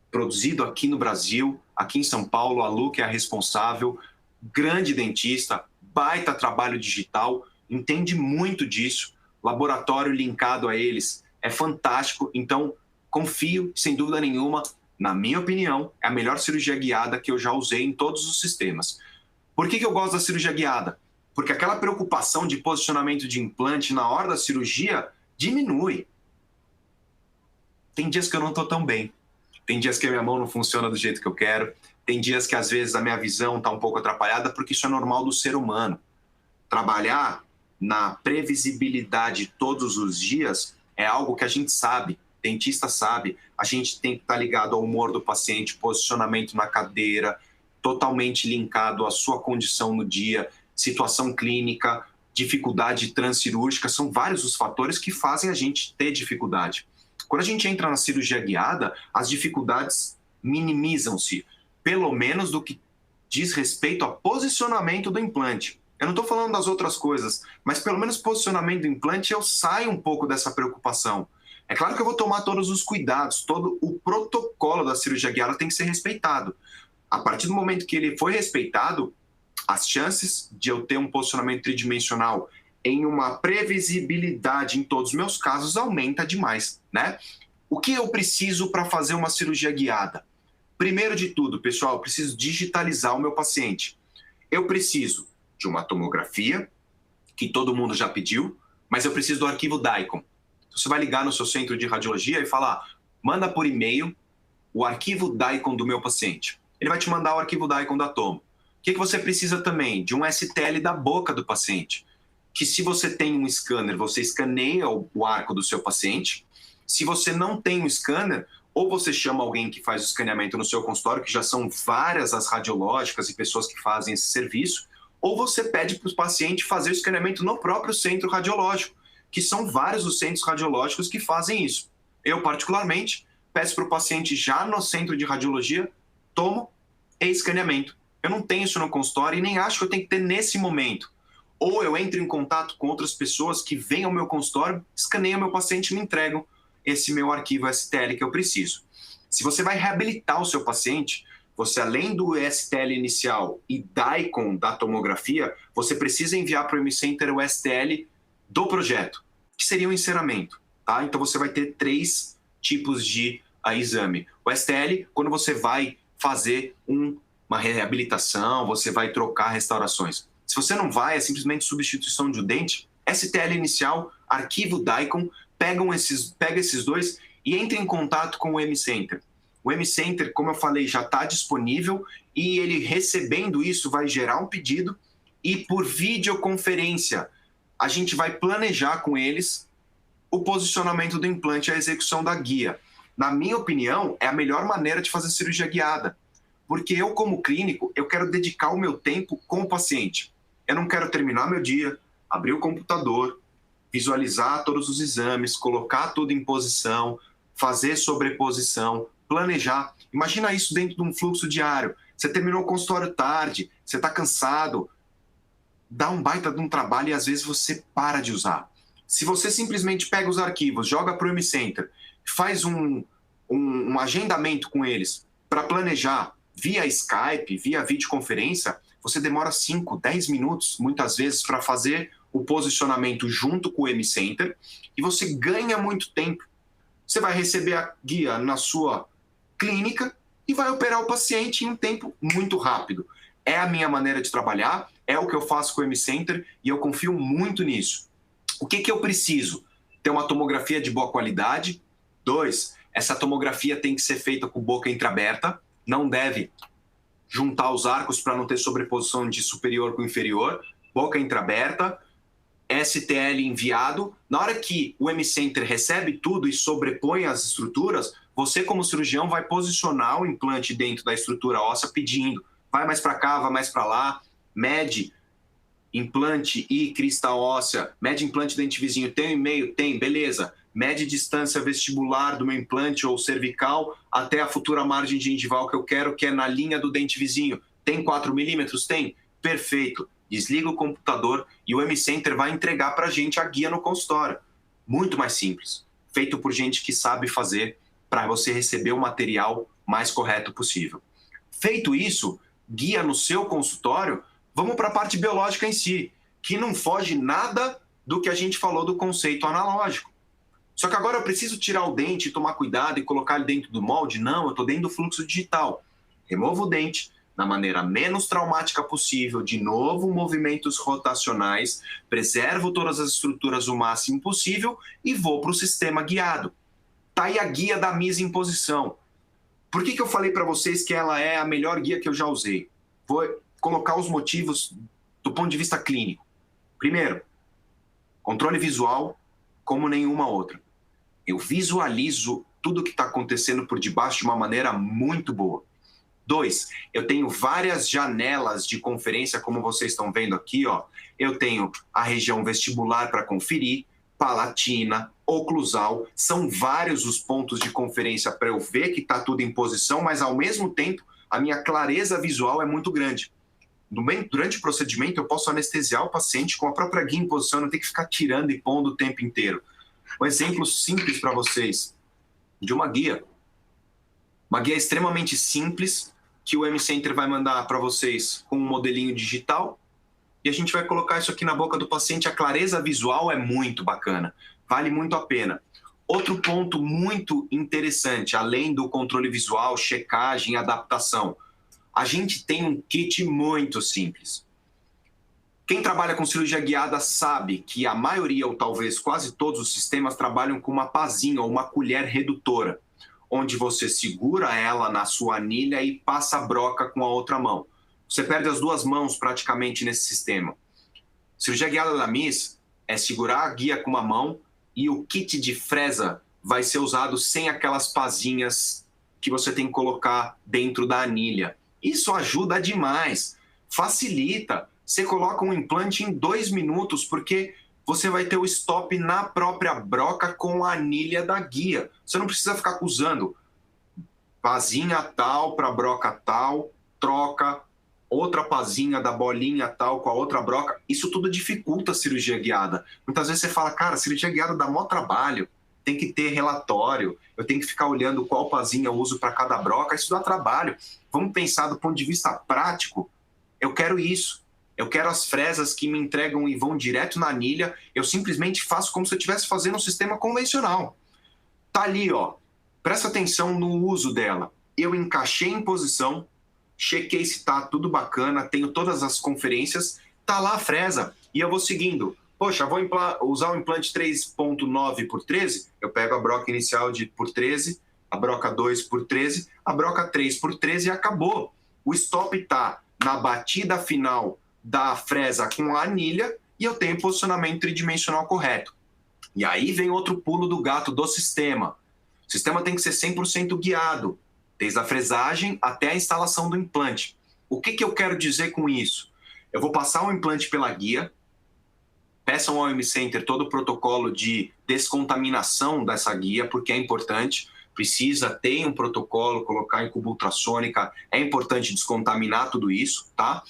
Speaker 2: Produzido aqui no Brasil, aqui em São Paulo, a Lu, que é a responsável, grande dentista, baita trabalho digital, entende muito disso, laboratório linkado a eles, é fantástico, então confio, sem dúvida nenhuma, na minha opinião, é a melhor cirurgia guiada que eu já usei em todos os sistemas. Por que eu gosto da cirurgia guiada? Porque aquela preocupação de posicionamento de implante na hora da cirurgia diminui. Tem dias que eu não tô tão bem. Tem dias que a minha mão não funciona do jeito que eu quero. Tem dias que, às vezes, a minha visão está um pouco atrapalhada, porque isso é normal do ser humano. Trabalhar na previsibilidade todos os dias é algo que a gente sabe, dentista sabe. A gente tem que estar ligado ao humor do paciente, posicionamento na cadeira, totalmente linkado à sua condição no dia, situação clínica, dificuldade transcirúrgica. São vários os fatores que fazem a gente ter dificuldade. Quando a gente entra na cirurgia guiada, as dificuldades minimizam-se, pelo menos do que diz respeito ao posicionamento do implante. Eu não estou falando das outras coisas, mas pelo menos posicionamento do implante eu saio um pouco dessa preocupação. É claro que eu vou tomar todos os cuidados, todo o protocolo da cirurgia guiada tem que ser respeitado. A partir do momento que ele foi respeitado, as chances de eu ter um posicionamento tridimensional em uma previsibilidade em todos os meus casos aumenta demais, né? O que eu preciso para fazer uma cirurgia guiada? Primeiro de tudo, pessoal, eu preciso digitalizar o meu paciente. Eu preciso de uma tomografia, que todo mundo já pediu, mas eu preciso do arquivo DICOM. Você vai ligar no seu centro de radiologia e falar, manda por e-mail o arquivo DICOM do meu paciente. Ele vai te mandar o arquivo DICOM da tomo. O que você precisa também? De um STL da boca do paciente. Que se você tem um scanner, você escaneia o arco do seu paciente. Se você não tem um scanner, ou você chama alguém que faz o escaneamento no seu consultório, que já são várias as radiológicas e pessoas que fazem esse serviço, ou você pede para o paciente fazer o escaneamento no próprio centro radiológico, que são vários os centros radiológicos que fazem isso. Eu, particularmente, peço para o paciente já no centro de radiologia, tomo e escaneamento. Eu não tenho isso no consultório e nem acho que eu tenho que ter nesse momento. Ou eu entro em contato com outras pessoas que vêm ao meu consultório, escaneiam meu paciente e me entregam esse meu arquivo STL que eu preciso. Se você vai reabilitar o seu paciente, você além do STL inicial e DICOM da tomografia, você precisa enviar para o M-Center o STL do projeto, que seria o enceramento. Tá? Então você vai ter 3 tipos de exame. O STL, quando você vai fazer uma reabilitação, você vai trocar restaurações. Se você não vai, é simplesmente substituição de um dente, STL inicial, arquivo DICOM, pega esses 2 e entre em contato com o M-Center. O M-Center, como eu falei, já está disponível e ele recebendo isso vai gerar um pedido e por videoconferência a gente vai planejar com eles o posicionamento do implante e a execução da guia. Na minha opinião, é a melhor maneira de fazer cirurgia guiada, porque eu, como clínico, eu quero dedicar o meu tempo com o paciente. Eu não quero terminar meu dia, abrir o computador, visualizar todos os exames, colocar tudo em posição, fazer sobreposição, planejar. Imagina isso dentro de um fluxo diário. Você terminou o consultório tarde, você está cansado, dá um baita de um trabalho e às vezes você para de usar. Se você simplesmente pega os arquivos, joga para o M-Center, faz um agendamento com eles para planejar via Skype, via videoconferência, você demora 5, 10 minutos, muitas vezes, para fazer o posicionamento junto com o M-Center e você ganha muito tempo. Você vai receber a guia na sua clínica e vai operar o paciente em um tempo muito rápido. É a minha maneira de trabalhar, é o que eu faço com o M-Center e eu confio muito nisso. O que eu preciso? Ter uma tomografia de boa qualidade. 2, essa tomografia tem que ser feita com boca entreaberta, não deve juntar os arcos para não ter sobreposição de superior com inferior, boca entreaberta, STL enviado. Na hora que o M-Center recebe tudo e sobrepõe as estruturas, você como cirurgião vai posicionar o implante dentro da estrutura óssea pedindo, vai mais para cá, vai mais para lá, mede implante e crista óssea, mede implante dente vizinho, tem um e-mail? Tem, beleza. Mede distância vestibular do meu implante ou cervical até a futura margem gengival que eu quero, que é na linha do dente vizinho. Tem 4 milímetros? Tem? Perfeito. Desliga o computador e o M-Center vai entregar para a gente a guia no consultório. Muito mais simples. Feito por gente que sabe fazer para você receber o material mais correto possível. Feito isso, guia no seu consultório, vamos para a parte biológica em si, que não foge nada do que a gente falou do conceito analógico. Só que agora eu preciso tirar o dente e tomar cuidado e colocar ele dentro do molde? Não, eu estou dentro do fluxo digital. Removo o dente da maneira menos traumática possível, de novo movimentos rotacionais, preservo todas as estruturas o máximo possível e vou para o sistema guiado. Tá aí a guia da Misa em posição. Por que eu falei para vocês que ela é a melhor guia que eu já usei? Vou colocar os motivos do ponto de vista clínico. Primeiro, controle visual como nenhuma outra. Eu visualizo tudo o que está acontecendo por debaixo de uma maneira muito boa. 2, eu tenho várias janelas de conferência, como vocês estão vendo aqui, ó. Eu tenho a região vestibular para conferir, palatina, oclusal, são vários os pontos de conferência para eu ver que está tudo em posição, mas ao mesmo tempo a minha clareza visual é muito grande. Durante o procedimento eu posso anestesiar o paciente com a própria guia em posição, não tem que ficar tirando e pondo o tempo inteiro. Um exemplo simples para vocês de uma guia extremamente simples que o M-Center vai mandar para vocês com um modelinho digital e a gente vai colocar isso aqui na boca do paciente. A clareza visual é muito bacana, vale muito a pena. Outro ponto muito interessante, além do controle visual, checagem, adaptação, a gente tem um kit muito simples. Quem trabalha com cirurgia guiada sabe que a maioria, ou talvez quase todos os sistemas, trabalham com uma pazinha ou uma colher redutora, onde você segura ela na sua anilha e passa a broca com a outra mão. Você perde as duas mãos praticamente nesse sistema. Cirurgia guiada da MIS é segurar a guia com uma mão e o kit de fresa vai ser usado sem aquelas pazinhas que você tem que colocar dentro da anilha. Isso ajuda demais, facilita. Você coloca um implante em 2 minutos, porque você vai ter o stop na própria broca com a anilha da guia. Você não precisa ficar usando pazinha tal para broca tal, troca outra pazinha da bolinha tal com a outra broca. Isso tudo dificulta a cirurgia guiada. Muitas vezes você fala, cara, cirurgia guiada dá maior trabalho, tem que ter relatório, eu tenho que ficar olhando qual pazinha eu uso para cada broca, isso dá trabalho. Vamos pensar do ponto de vista prático, eu quero isso. Eu quero as fresas que me entregam e vão direto na anilha. Eu simplesmente faço como se eu estivesse fazendo um sistema convencional. Tá ali, ó. Presta atenção no uso dela. Eu encaixei em posição, chequei se tá tudo bacana, tenho todas as conferências, tá lá a fresa. E eu vou seguindo. Poxa, vou usar o implante 3.9 por 13, eu pego a broca inicial por 13, a broca 2 por 13, a broca 3 por 13 e acabou. O stop tá na batida final da fresa com a anilha e eu tenho posicionamento tridimensional correto. E aí vem outro pulo do gato do sistema. O sistema tem que ser 100% guiado, desde a fresagem até a instalação do implante. O que eu quero dizer com isso? Eu vou passar o implante pela guia, peçam ao M-Center todo o protocolo de descontaminação dessa guia, porque é importante, precisa ter um protocolo, colocar em cubo ultrassônica, é importante descontaminar tudo isso, tá?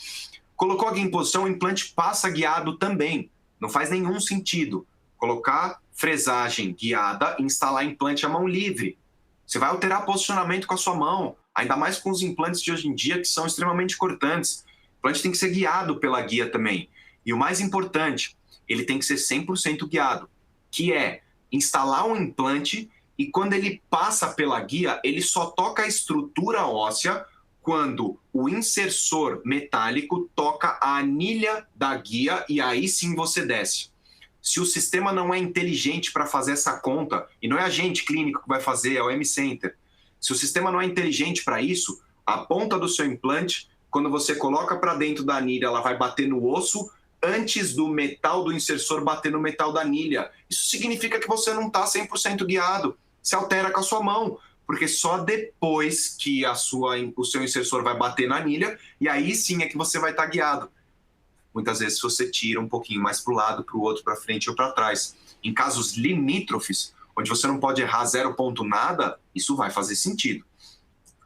Speaker 2: Colocou a guia em posição, o implante passa guiado também. Não faz nenhum sentido colocar fresagem guiada e instalar implante à mão livre. Você vai alterar posicionamento com a sua mão, ainda mais com os implantes de hoje em dia que são extremamente cortantes. O implante tem que ser guiado pela guia também. E o mais importante, ele tem que ser 100% guiado, que é instalar um implante e quando ele passa pela guia, ele só toca a estrutura óssea quando o insersor metálico toca a anilha da guia e aí sim você desce. Se o sistema não é inteligente para fazer essa conta, e não é a gente clínico que vai fazer, é o M-Center, se o sistema não é inteligente para isso, a ponta do seu implante, quando você coloca para dentro da anilha, ela vai bater no osso antes do metal do insersor bater no metal da anilha. Isso significa que você não está 100% guiado, se altera com a sua mão, porque só depois que o seu insersor vai bater na anilha, e aí sim é que você vai estar guiado. Muitas vezes você tira um pouquinho mais para o lado, para o outro, para frente ou para trás. Em casos limítrofes, onde você não pode errar 0 ponto nada, isso vai fazer sentido.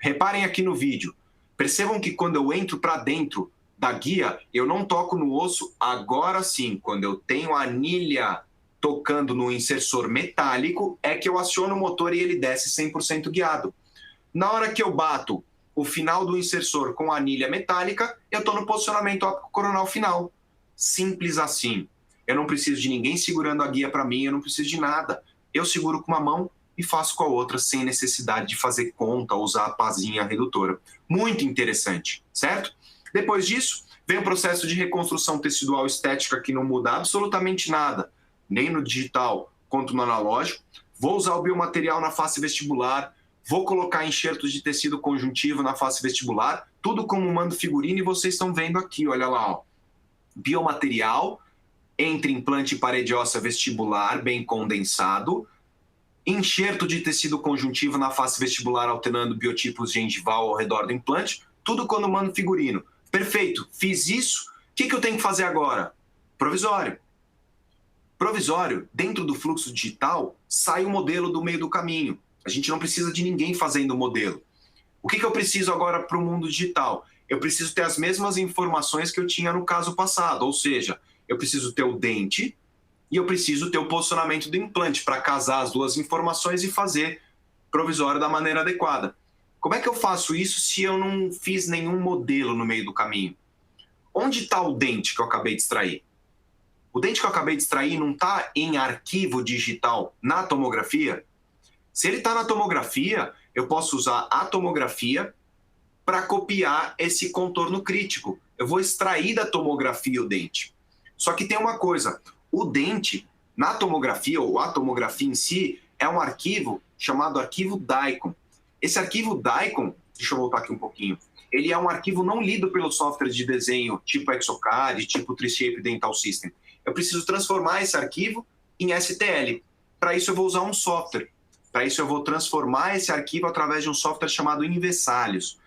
Speaker 2: Reparem aqui no vídeo. Percebam que quando eu entro para dentro da guia, eu não toco no osso. Agora sim, quando eu tenho a anilha tocando no insersor metálico, é que eu aciono o motor e ele desce 100% guiado. Na hora que eu bato o final do insersor com a anilha metálica, eu estou no posicionamento óptico coronal final. Simples assim. Eu não preciso de ninguém segurando a guia para mim, eu não preciso de nada. Eu seguro com uma mão e faço com a outra, sem necessidade de fazer conta, usar a pazinha redutora. Muito interessante, certo? Depois disso, vem o processo de reconstrução tecidual estética, que não muda absolutamente nada, nem no digital quanto no analógico. vou usar o biomaterial na face vestibular, vou colocar enxertos de tecido conjuntivo na face vestibular, tudo como mando figurino, e vocês estão vendo aqui, olha lá, ó. Biomaterial entre implante e parede óssea vestibular bem condensado, enxerto de tecido conjuntivo na face vestibular alternando biotipos gengival ao redor do implante, tudo quando mando figurino. Perfeito, fiz isso, o que eu tenho que fazer agora? Provisório. Provisório, dentro do fluxo digital, sai o modelo do meio do caminho. A gente não precisa de ninguém fazendo o modelo. O que eu preciso agora para o mundo digital? Eu preciso ter as mesmas informações que eu tinha no caso passado, ou seja, eu preciso ter o dente e eu preciso ter o posicionamento do implante para casar as duas informações e fazer provisório da maneira adequada. Como é que eu faço isso se eu não fiz nenhum modelo no meio do caminho? Onde está o dente que eu acabei de extrair? O dente que eu acabei de extrair não está em arquivo digital na tomografia? Se ele está na tomografia, eu posso usar a tomografia para copiar esse contorno crítico. Eu vou extrair da tomografia o dente. Só que tem uma coisa, o dente, na tomografia, ou a tomografia em si, é um arquivo chamado arquivo DICOM. Esse arquivo DICOM, deixa eu voltar aqui um pouquinho, ele é um arquivo não lido pelos softwares de desenho tipo Exocad, tipo 3Shape Dental System. Eu preciso transformar esse arquivo em STL. Para isso eu vou usar um software. Para isso eu vou transformar esse arquivo através de um software chamado Invesalhos.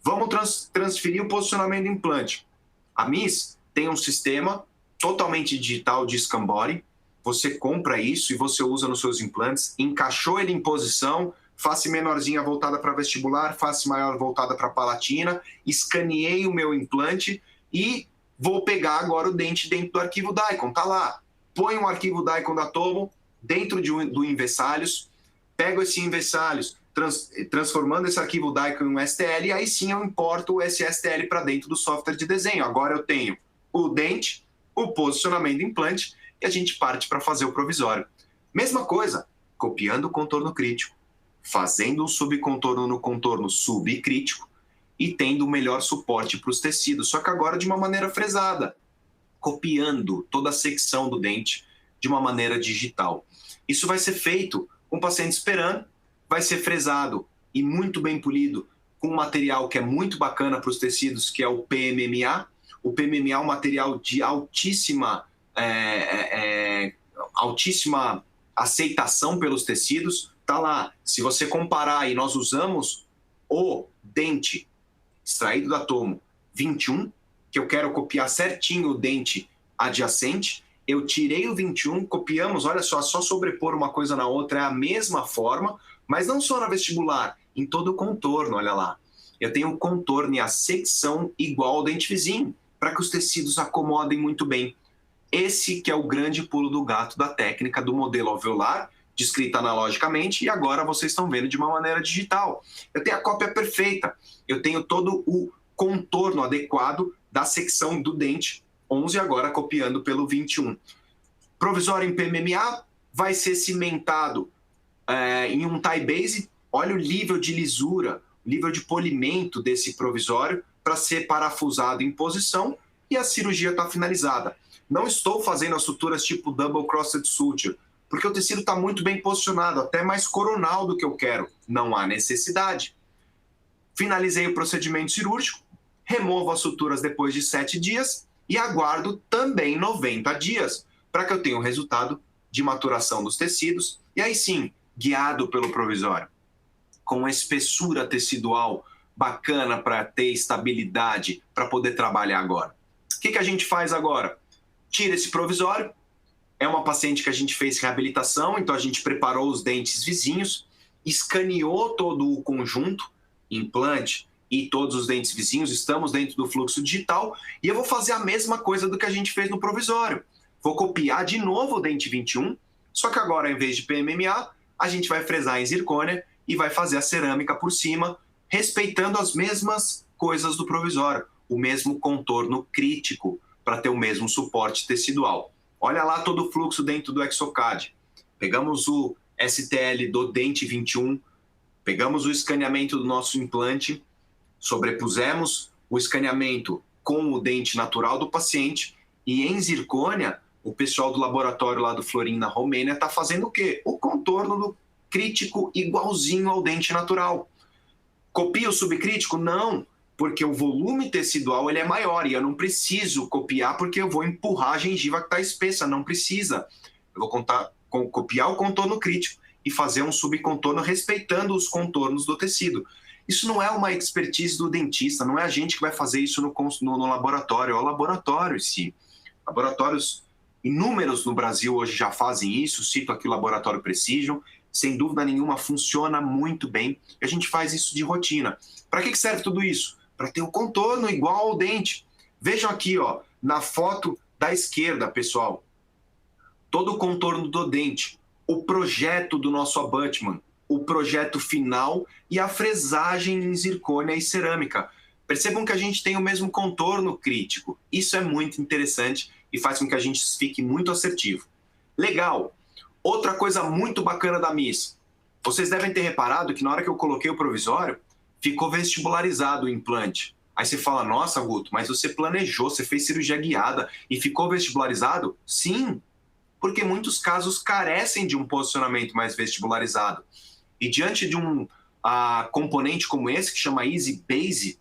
Speaker 2: Vamos transferir o posicionamento do implante. A MIS tem um sistema totalmente digital de Scambori. Você compra isso e você usa nos seus implantes, encaixou ele em posição, face menorzinha voltada para vestibular, face maior voltada para palatina, escaneei o meu implante e vou pegar agora o dente dentro do arquivo DICOM, tá lá. Põe um arquivo DICOM da Tomo dentro do Invesalhos, pego esse Invesalhos, transformando esse arquivo DICOM em um STL, e aí sim eu importo esse STL para dentro do software de desenho. Agora eu tenho o dente, o posicionamento do implante, e a gente parte para fazer o provisório. Mesma coisa, copiando o contorno crítico, fazendo um subcontorno no contorno subcrítico e tendo o melhor suporte para os tecidos, só que agora de uma maneira fresada, copiando toda a secção do dente de uma maneira digital. Isso vai ser feito com o paciente esperando, vai ser fresado e muito bem polido com um material que é muito bacana para os tecidos, que é o PMMA. O PMMA é um material de altíssima aceitação pelos tecidos. Tá lá, se você comparar, e nós usamos o dente extraído da Tomo 21, que eu quero copiar certinho o dente adjacente, eu tirei o 21, copiamos, olha só sobrepor uma coisa na outra, é a mesma forma, mas não só na vestibular, em todo o contorno, olha lá. Eu tenho o contorno e a secção igual ao dente vizinho, para que os tecidos acomodem muito bem. Esse que é o grande pulo do gato da técnica do modelo alveolar, descrita analogicamente, e agora vocês estão vendo de uma maneira digital. Eu tenho a cópia perfeita, eu tenho todo o contorno adequado da secção do dente 11, agora copiando pelo 21. Provisório em PMMA vai ser cimentado em um tie base. Olha o nível de lisura, o nível de polimento desse provisório para ser parafusado em posição, e a cirurgia está finalizada. Não estou fazendo as suturas tipo double crossed suture, porque o tecido está muito bem posicionado, até mais coronal do que eu quero. Não há necessidade. Finalizei o procedimento cirúrgico, removo as suturas depois de 7 dias e aguardo também 90 dias para que eu tenha o resultado de maturação dos tecidos. E aí sim, guiado pelo provisório, com espessura tecidual bacana para ter estabilidade, para poder trabalhar agora. O que a gente faz agora? Tira esse provisório. É uma paciente que a gente fez reabilitação, então a gente preparou os dentes vizinhos, escaneou todo o conjunto, implante e todos os dentes vizinhos, estamos dentro do fluxo digital, e eu vou fazer a mesma coisa do que a gente fez no provisório. Vou copiar de novo o dente 21, só que agora, em vez de PMMA, a gente vai fresar em zircônia e vai fazer a cerâmica por cima, respeitando as mesmas coisas do provisório, o mesmo contorno crítico, para ter o mesmo suporte tecidual. Olha lá todo o fluxo dentro do Exocad. Pegamos o STL do dente 21, pegamos o escaneamento do nosso implante, sobrepusemos o escaneamento com o dente natural do paciente, e em zircônia o pessoal do laboratório lá do Florim, na Romênia, está fazendo o quê? O contorno do crítico igualzinho ao dente natural. Copia o subcrítico? Não, porque o volume tecidual ele é maior e eu não preciso copiar porque eu vou empurrar a gengiva que está espessa, não precisa. Eu vou copiar o contorno crítico e fazer um subcontorno respeitando os contornos do tecido. Isso não é uma expertise do dentista, não é a gente que vai fazer isso no laboratório, é o laboratório em si. Laboratórios inúmeros no Brasil hoje já fazem isso, cito aqui o Laboratório Precision, sem dúvida nenhuma funciona muito bem, e a gente faz isso de rotina. Para que serve tudo isso? Para ter o contorno igual ao dente. Vejam aqui, ó, na foto da esquerda, pessoal, todo o contorno do dente, o projeto do nosso abutment, o projeto final e a fresagem em zircônia e cerâmica. Percebam que a gente tem o mesmo contorno crítico. Isso é muito interessante e faz com que a gente fique muito assertivo. Legal. Outra coisa muito bacana da Miss. Vocês devem ter reparado que na hora que eu coloquei o provisório, ficou vestibularizado o implante. Aí você fala, nossa, Guto, mas você planejou, você fez cirurgia guiada e ficou vestibularizado? Sim, porque muitos casos carecem de um posicionamento mais vestibularizado. E diante de um componente como esse, que chama Easy Base,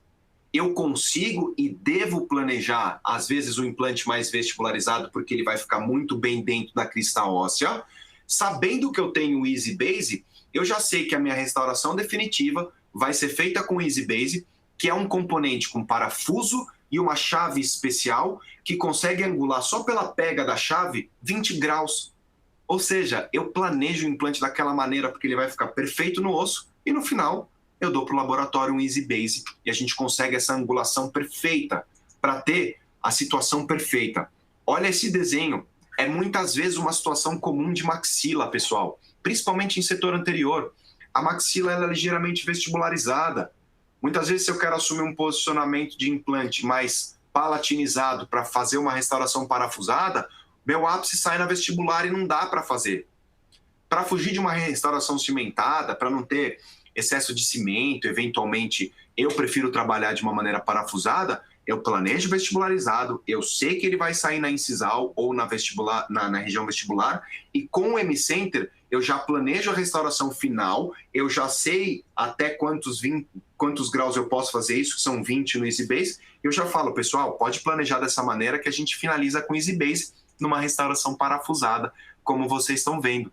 Speaker 2: eu consigo e devo planejar, às vezes, o implante mais vestibularizado, porque ele vai ficar muito bem dentro da crista óssea. Sabendo que eu tenho o Easy Base, eu já sei que a minha restauração definitiva vai ser feita com o Easy Base, que é um componente com parafuso e uma chave especial que consegue angular só pela pega da chave 20 graus. Ou seja, eu planejo o implante daquela maneira porque ele vai ficar perfeito no osso e no final eu dou para o laboratório um Easy Base e a gente consegue essa angulação perfeita para ter a situação perfeita. Olha esse desenho, é muitas vezes uma situação comum de maxila, pessoal, principalmente em setor anterior. A maxila ela é ligeiramente vestibularizada. Muitas vezes, se eu quero assumir um posicionamento de implante mais palatinizado para fazer uma restauração parafusada, meu ápice sai na vestibular e não dá para fazer. Para fugir de uma restauração cimentada, para não ter excesso de cimento, eventualmente eu prefiro trabalhar de uma maneira parafusada, eu planejo vestibularizado, eu sei que ele vai sair na incisal ou na região vestibular, e com o M-Center eu já planejo a restauração final, eu já sei até quantos graus eu posso fazer isso, que são 20 no Easy Base, eu já falo, pessoal, pode planejar dessa maneira que a gente finaliza com Easy Base numa restauração parafusada, como vocês estão vendo.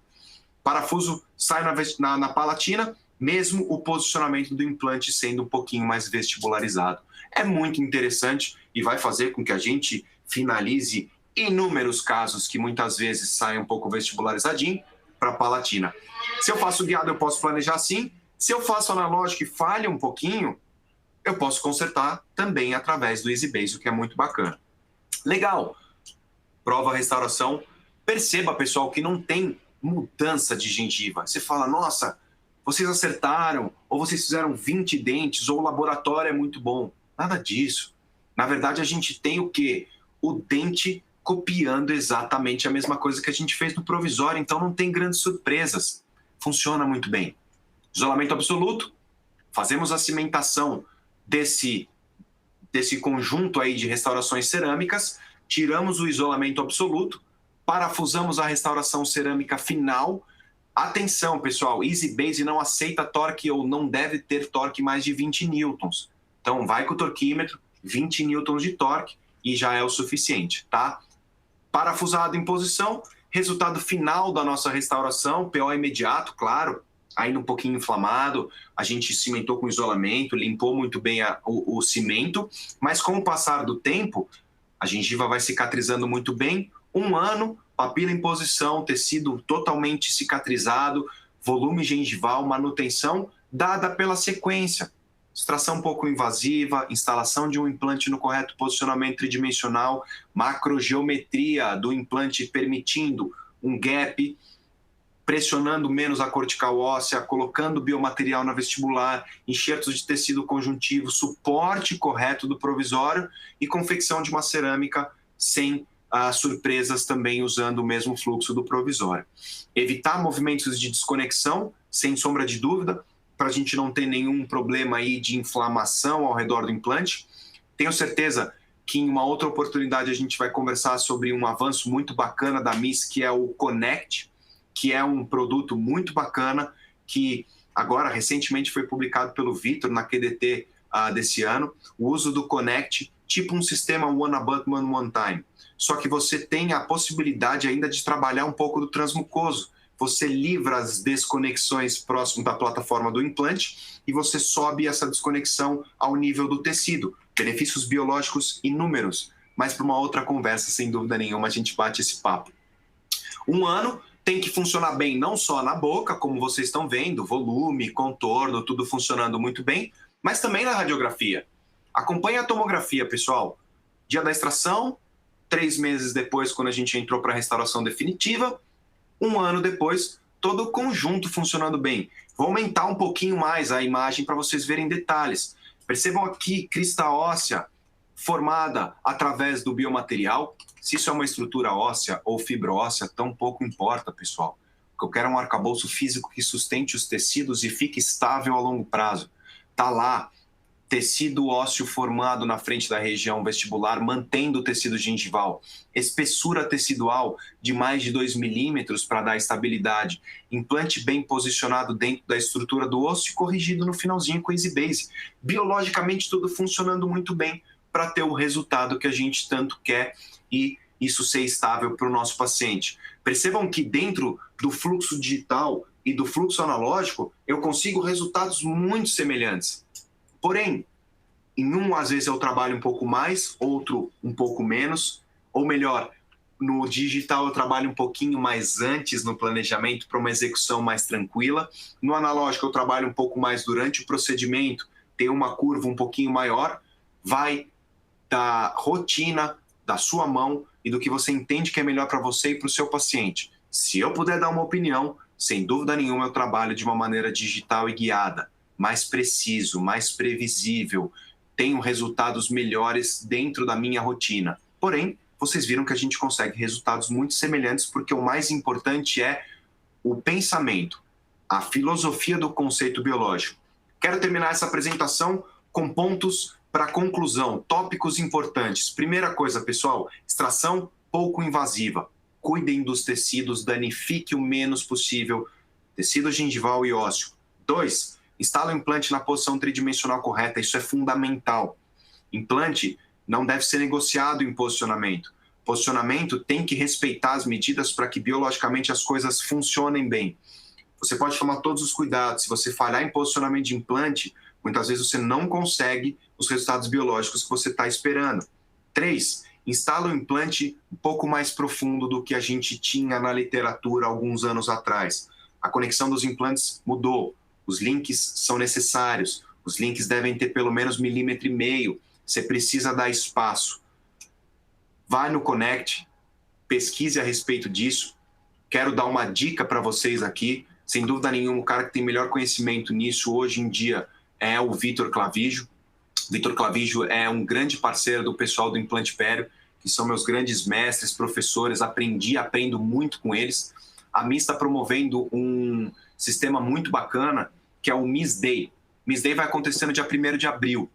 Speaker 2: Parafuso sai na palatina, mesmo o posicionamento do implante sendo um pouquinho mais vestibularizado. É muito interessante e vai fazer com que a gente finalize inúmeros casos que muitas vezes saem um pouco vestibularizadinho para a palatina. Se eu faço guiado, eu posso planejar sim. Se eu faço analógico e falha um pouquinho, eu posso consertar também através do Easy Base, o que é muito bacana. Legal. Prova restauração. Perceba, pessoal, que não tem mudança de gengiva. Você fala, nossa, vocês acertaram, ou vocês fizeram 20 dentes, ou o laboratório é muito bom. Nada disso. Na verdade, a gente tem o quê? O dente copiando exatamente a mesma coisa que a gente fez no provisório, então não tem grandes surpresas. Funciona muito bem. Isolamento absoluto. Fazemos a cimentação desse conjunto aí de restaurações cerâmicas, tiramos o isolamento absoluto, parafusamos a restauração cerâmica final. Atenção, pessoal, Easy Base não aceita torque ou não deve ter torque mais de 20 newtons. Então, vai com o torquímetro, 20 newtons de torque e já é o suficiente, tá? Parafusado em posição, resultado final da nossa restauração, PO imediato, claro, ainda um pouquinho inflamado, a gente cimentou com isolamento, limpou muito bem o cimento, mas com o passar do tempo, a gengiva vai cicatrizando muito bem, 1 ano, papila em posição, tecido totalmente cicatrizado, volume gengival, manutenção dada pela sequência. Extração pouco invasiva, instalação de um implante no correto posicionamento tridimensional, macrogeometria do implante permitindo um gap, pressionando menos a cortical óssea, colocando biomaterial na vestibular, enxertos de tecido conjuntivo, suporte correto do provisório e confecção de uma cerâmica sem surpresas também usando o mesmo fluxo do provisório. Evitar movimentos de desconexão, sem sombra de dúvida, para a gente não ter nenhum problema aí de inflamação ao redor do implante. Tenho certeza que em uma outra oportunidade a gente vai conversar sobre um avanço muito bacana da Miss, que é o Connect, que é um produto muito bacana, que agora recentemente foi publicado pelo Vitor na QDT desse ano, o uso do Connect, tipo um sistema One Abutment One Time. Só que você tem a possibilidade ainda de trabalhar um pouco do transmucoso. Você livra as desconexões próximo da plataforma do implante e você sobe essa desconexão ao nível do tecido. Benefícios biológicos inúmeros, mas para uma outra conversa, sem dúvida nenhuma, a gente bate esse papo. 1 ano tem que funcionar bem, não só na boca, como vocês estão vendo, volume, contorno, tudo funcionando muito bem, mas também na radiografia. Acompanhe a tomografia, pessoal. Dia da extração, 3 meses depois, quando a gente entrou para a restauração definitiva, 1 ano depois, todo o conjunto funcionando bem. Vou aumentar um pouquinho mais a imagem para vocês verem detalhes. Percebam aqui, crista óssea formada através do biomaterial. Se isso é uma estrutura óssea ou fibra óssea, tão pouco importa, pessoal. O que eu quero é um arcabouço físico que sustente os tecidos e fique estável a longo prazo. Tá lá, tecido ósseo formado na frente da região vestibular, mantendo o tecido gengival. Espessura tecidual de mais de 2 milímetros para dar estabilidade. Implante bem posicionado dentro da estrutura do osso e corrigido no finalzinho com Easy Base. Biologicamente tudo funcionando muito bem para ter o resultado que a gente tanto quer e isso ser estável para o nosso paciente. Percebam que dentro do fluxo digital e do fluxo analógico, eu consigo resultados muito semelhantes. Porém, em um, às vezes eu trabalho um pouco mais, outro um pouco menos, ou melhor, no digital eu trabalho um pouquinho mais antes no planejamento para uma execução mais tranquila. No analógico eu trabalho um pouco mais durante o procedimento, tem uma curva um pouquinho maior, vai da rotina, da sua mão e do que você entende que é melhor para você e para o seu paciente. Se eu puder dar uma opinião, sem dúvida nenhuma eu trabalho de uma maneira digital e guiada, mais preciso, mais previsível, tenho resultados melhores dentro da minha rotina. Porém, vocês viram que a gente consegue resultados muito semelhantes porque o mais importante é o pensamento, a filosofia do conceito biológico. Quero terminar essa apresentação com pontos para conclusão, tópicos importantes. Primeira coisa, pessoal, extração pouco invasiva. Cuidem dos tecidos, danifique o menos possível tecido gengival e ósseo. 2, instala o implante na posição tridimensional correta, isso é fundamental. Implante não deve ser negociado em posicionamento. Posicionamento tem que respeitar as medidas para que biologicamente as coisas funcionem bem. Você pode tomar todos os cuidados. Se você falhar em posicionamento de implante, muitas vezes você não consegue os resultados biológicos que você está esperando. 3, instala o implante um pouco mais profundo do que a gente tinha na literatura alguns anos atrás. A conexão dos implantes mudou. Os links são necessários. Os links devem ter pelo menos 1,5 milímetros. Você precisa dar espaço. Vai no Connect, pesquise a respeito disso. Quero dar uma dica para vocês aqui. Sem dúvida nenhuma, o cara que tem melhor conhecimento nisso hoje em dia é o Vitor Clavijo. Vitor Clavijo é um grande parceiro do pessoal do Implante Pério, que são meus grandes mestres, professores, aprendo muito com eles. A MIS está promovendo um sistema muito bacana, que é o MIS Day. MIS Day vai acontecer no dia 1º de abril.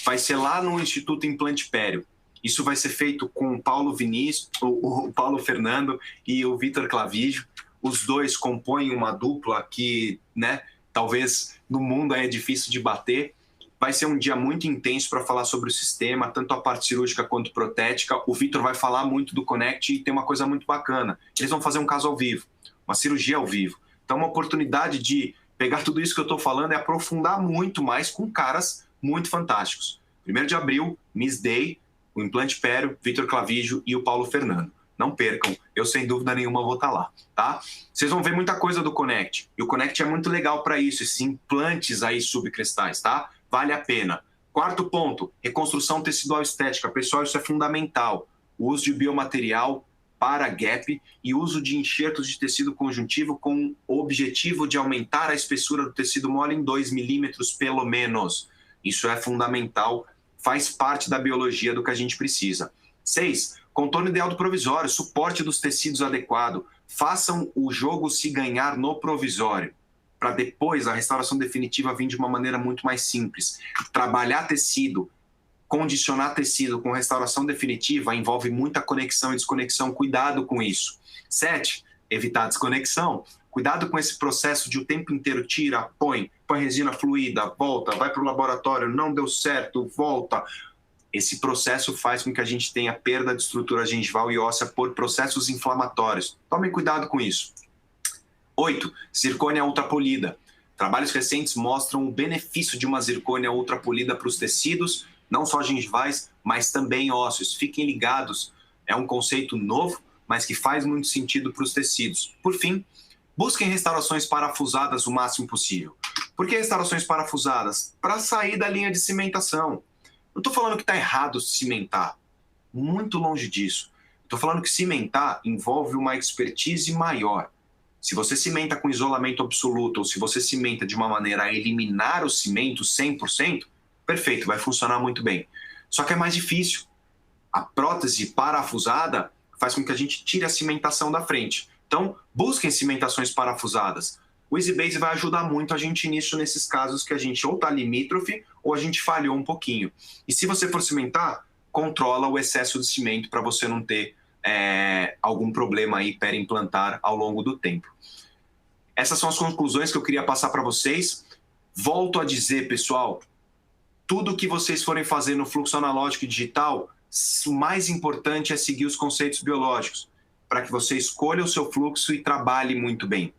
Speaker 2: Vai ser lá no Instituto Implante Pério. Isso vai ser feito com o Paulo Vinícius, o Paulo Fernando e o Vitor Clavijo. Os dois compõem uma dupla que, né, talvez no mundo é difícil de bater. Vai ser um dia muito intenso para falar sobre o sistema, tanto a parte cirúrgica quanto protética. O Vitor vai falar muito do Connect e tem uma coisa muito bacana. Eles vão fazer um caso ao vivo, uma cirurgia ao vivo. Então, uma oportunidade de pegar tudo isso que eu estou falando e aprofundar muito mais com caras muito fantásticos. 1º de abril, Miss Day, o Implante Pério, Vitor Clavijo e o Paulo Fernando. Não percam, eu sem dúvida nenhuma vou estar lá, tá? Vocês vão ver muita coisa do Connect. E o Connect é muito legal para isso, esses implantes aí subcristais, tá? Vale a pena. 4º ponto, reconstrução tecidual estética. Pessoal, isso é fundamental. O uso de biomaterial para gap e uso de enxertos de tecido conjuntivo com o objetivo de aumentar a espessura do tecido mole em 2 milímetros pelo menos. Isso é fundamental, faz parte da biologia do que a gente precisa. 6, contorno ideal do provisório, suporte dos tecidos adequado. Façam o jogo se ganhar no provisório, para depois a restauração definitiva vir de uma maneira muito mais simples. Trabalhar tecido condicionar tecido com restauração definitiva envolve muita conexão e desconexão. Cuidado com isso. 7, evitar desconexão. Cuidado com esse processo de o tempo inteiro tira, põe resina fluida, volta, vai para o laboratório, não deu certo, volta. Esse processo faz com que a gente tenha perda de estrutura gengival e óssea por processos inflamatórios. Tomem cuidado com isso. 8, zircônia ultrapolida. Trabalhos recentes mostram o benefício de uma zircônia ultrapolida para os tecidos, não só gengivais, mas também ósseos. Fiquem ligados, é um conceito novo, mas que faz muito sentido para os tecidos. Por fim, busquem restaurações parafusadas o máximo possível. Por que restaurações parafusadas? Para sair da linha de cimentação. Não estou falando que está errado cimentar, muito longe disso. Estou falando que cimentar envolve uma expertise maior. Se você cimenta com isolamento absoluto ou se você cimenta de uma maneira a eliminar o cimento 100%, perfeito, vai funcionar muito bem. Só que é mais difícil. A prótese parafusada faz com que a gente tire a cimentação da frente. Então, busquem cimentações parafusadas. O EasyBase vai ajudar muito a gente nisso nesses casos que a gente ou está limítrofe ou a gente falhou um pouquinho. E se você for cimentar, controla o excesso de cimento para você não ter algum problema aí perimplantar ao longo do tempo. Essas são as conclusões que eu queria passar para vocês. Volto a dizer, pessoal, tudo que vocês forem fazer no fluxo analógico e digital, o mais importante é seguir os conceitos biológicos, para que você escolha o seu fluxo e trabalhe muito bem.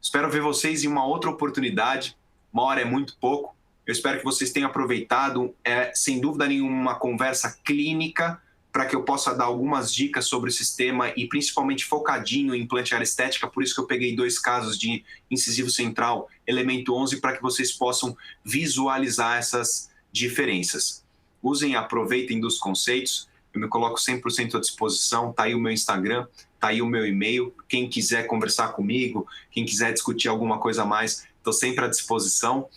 Speaker 2: Espero ver vocês em uma outra oportunidade. 1 hora é muito pouco. Eu espero que vocês tenham aproveitado. Sem dúvida nenhuma, uma conversa clínica para que eu possa dar algumas dicas sobre o sistema e principalmente focadinho em implante área estética. Por isso que eu peguei 2 casos de incisivo central, elemento 11, para que vocês possam visualizar essas diferenças. Usem e aproveitem dos conceitos. Eu me coloco 100% à disposição. Está aí o meu Instagram, está aí o meu e-mail. Quem quiser conversar comigo, quem quiser discutir alguma coisa a mais, estou sempre à disposição.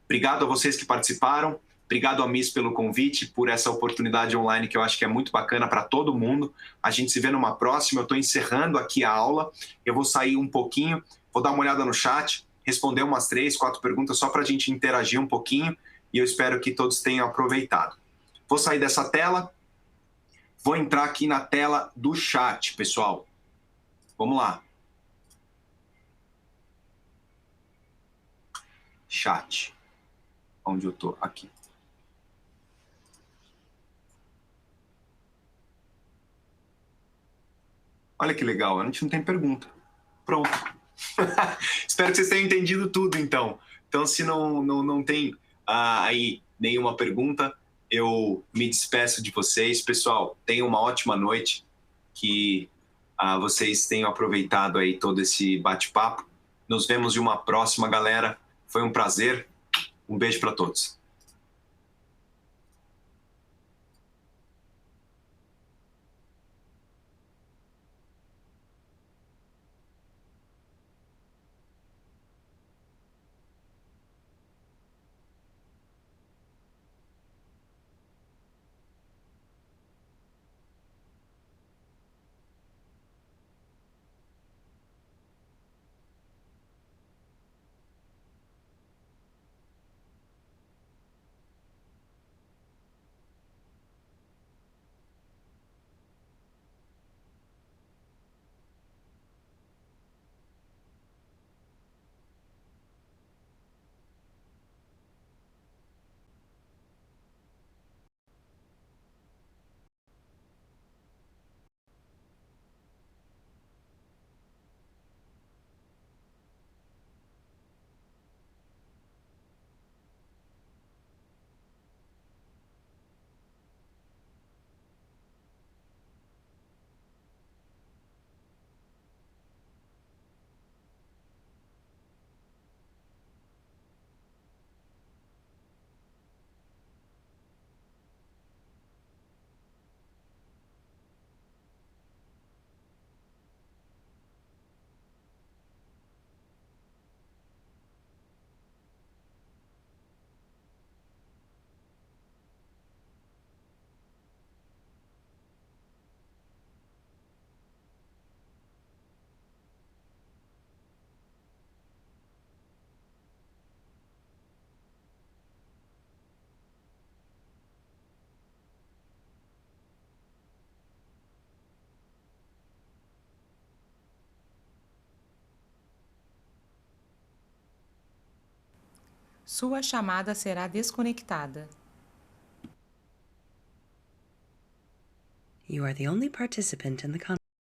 Speaker 2: Obrigado a vocês que participaram. Obrigado a Miss pelo convite, por essa oportunidade online que eu acho que é muito bacana para todo mundo. A gente se vê numa próxima. Eu estou encerrando aqui a aula. Eu vou sair um pouquinho, vou dar uma olhada no chat, responder umas 3, 4 perguntas só para a gente interagir um pouquinho e eu espero que todos tenham aproveitado. Vou sair dessa tela, vou entrar aqui na tela do chat, pessoal. Vamos lá. Chat. Onde eu estou? Aqui. Olha que legal, a gente não tem pergunta. Pronto. Espero que vocês tenham entendido tudo, então. Então, se não tem aí nenhuma pergunta, eu me despeço de vocês. Pessoal, tenham uma ótima noite, que vocês tenham aproveitado aí todo esse bate-papo. Nos vemos em uma próxima, galera. Foi um prazer. Um beijo para todos.
Speaker 3: Sua chamada será desconectada.
Speaker 4: You are the only participant in the conversation.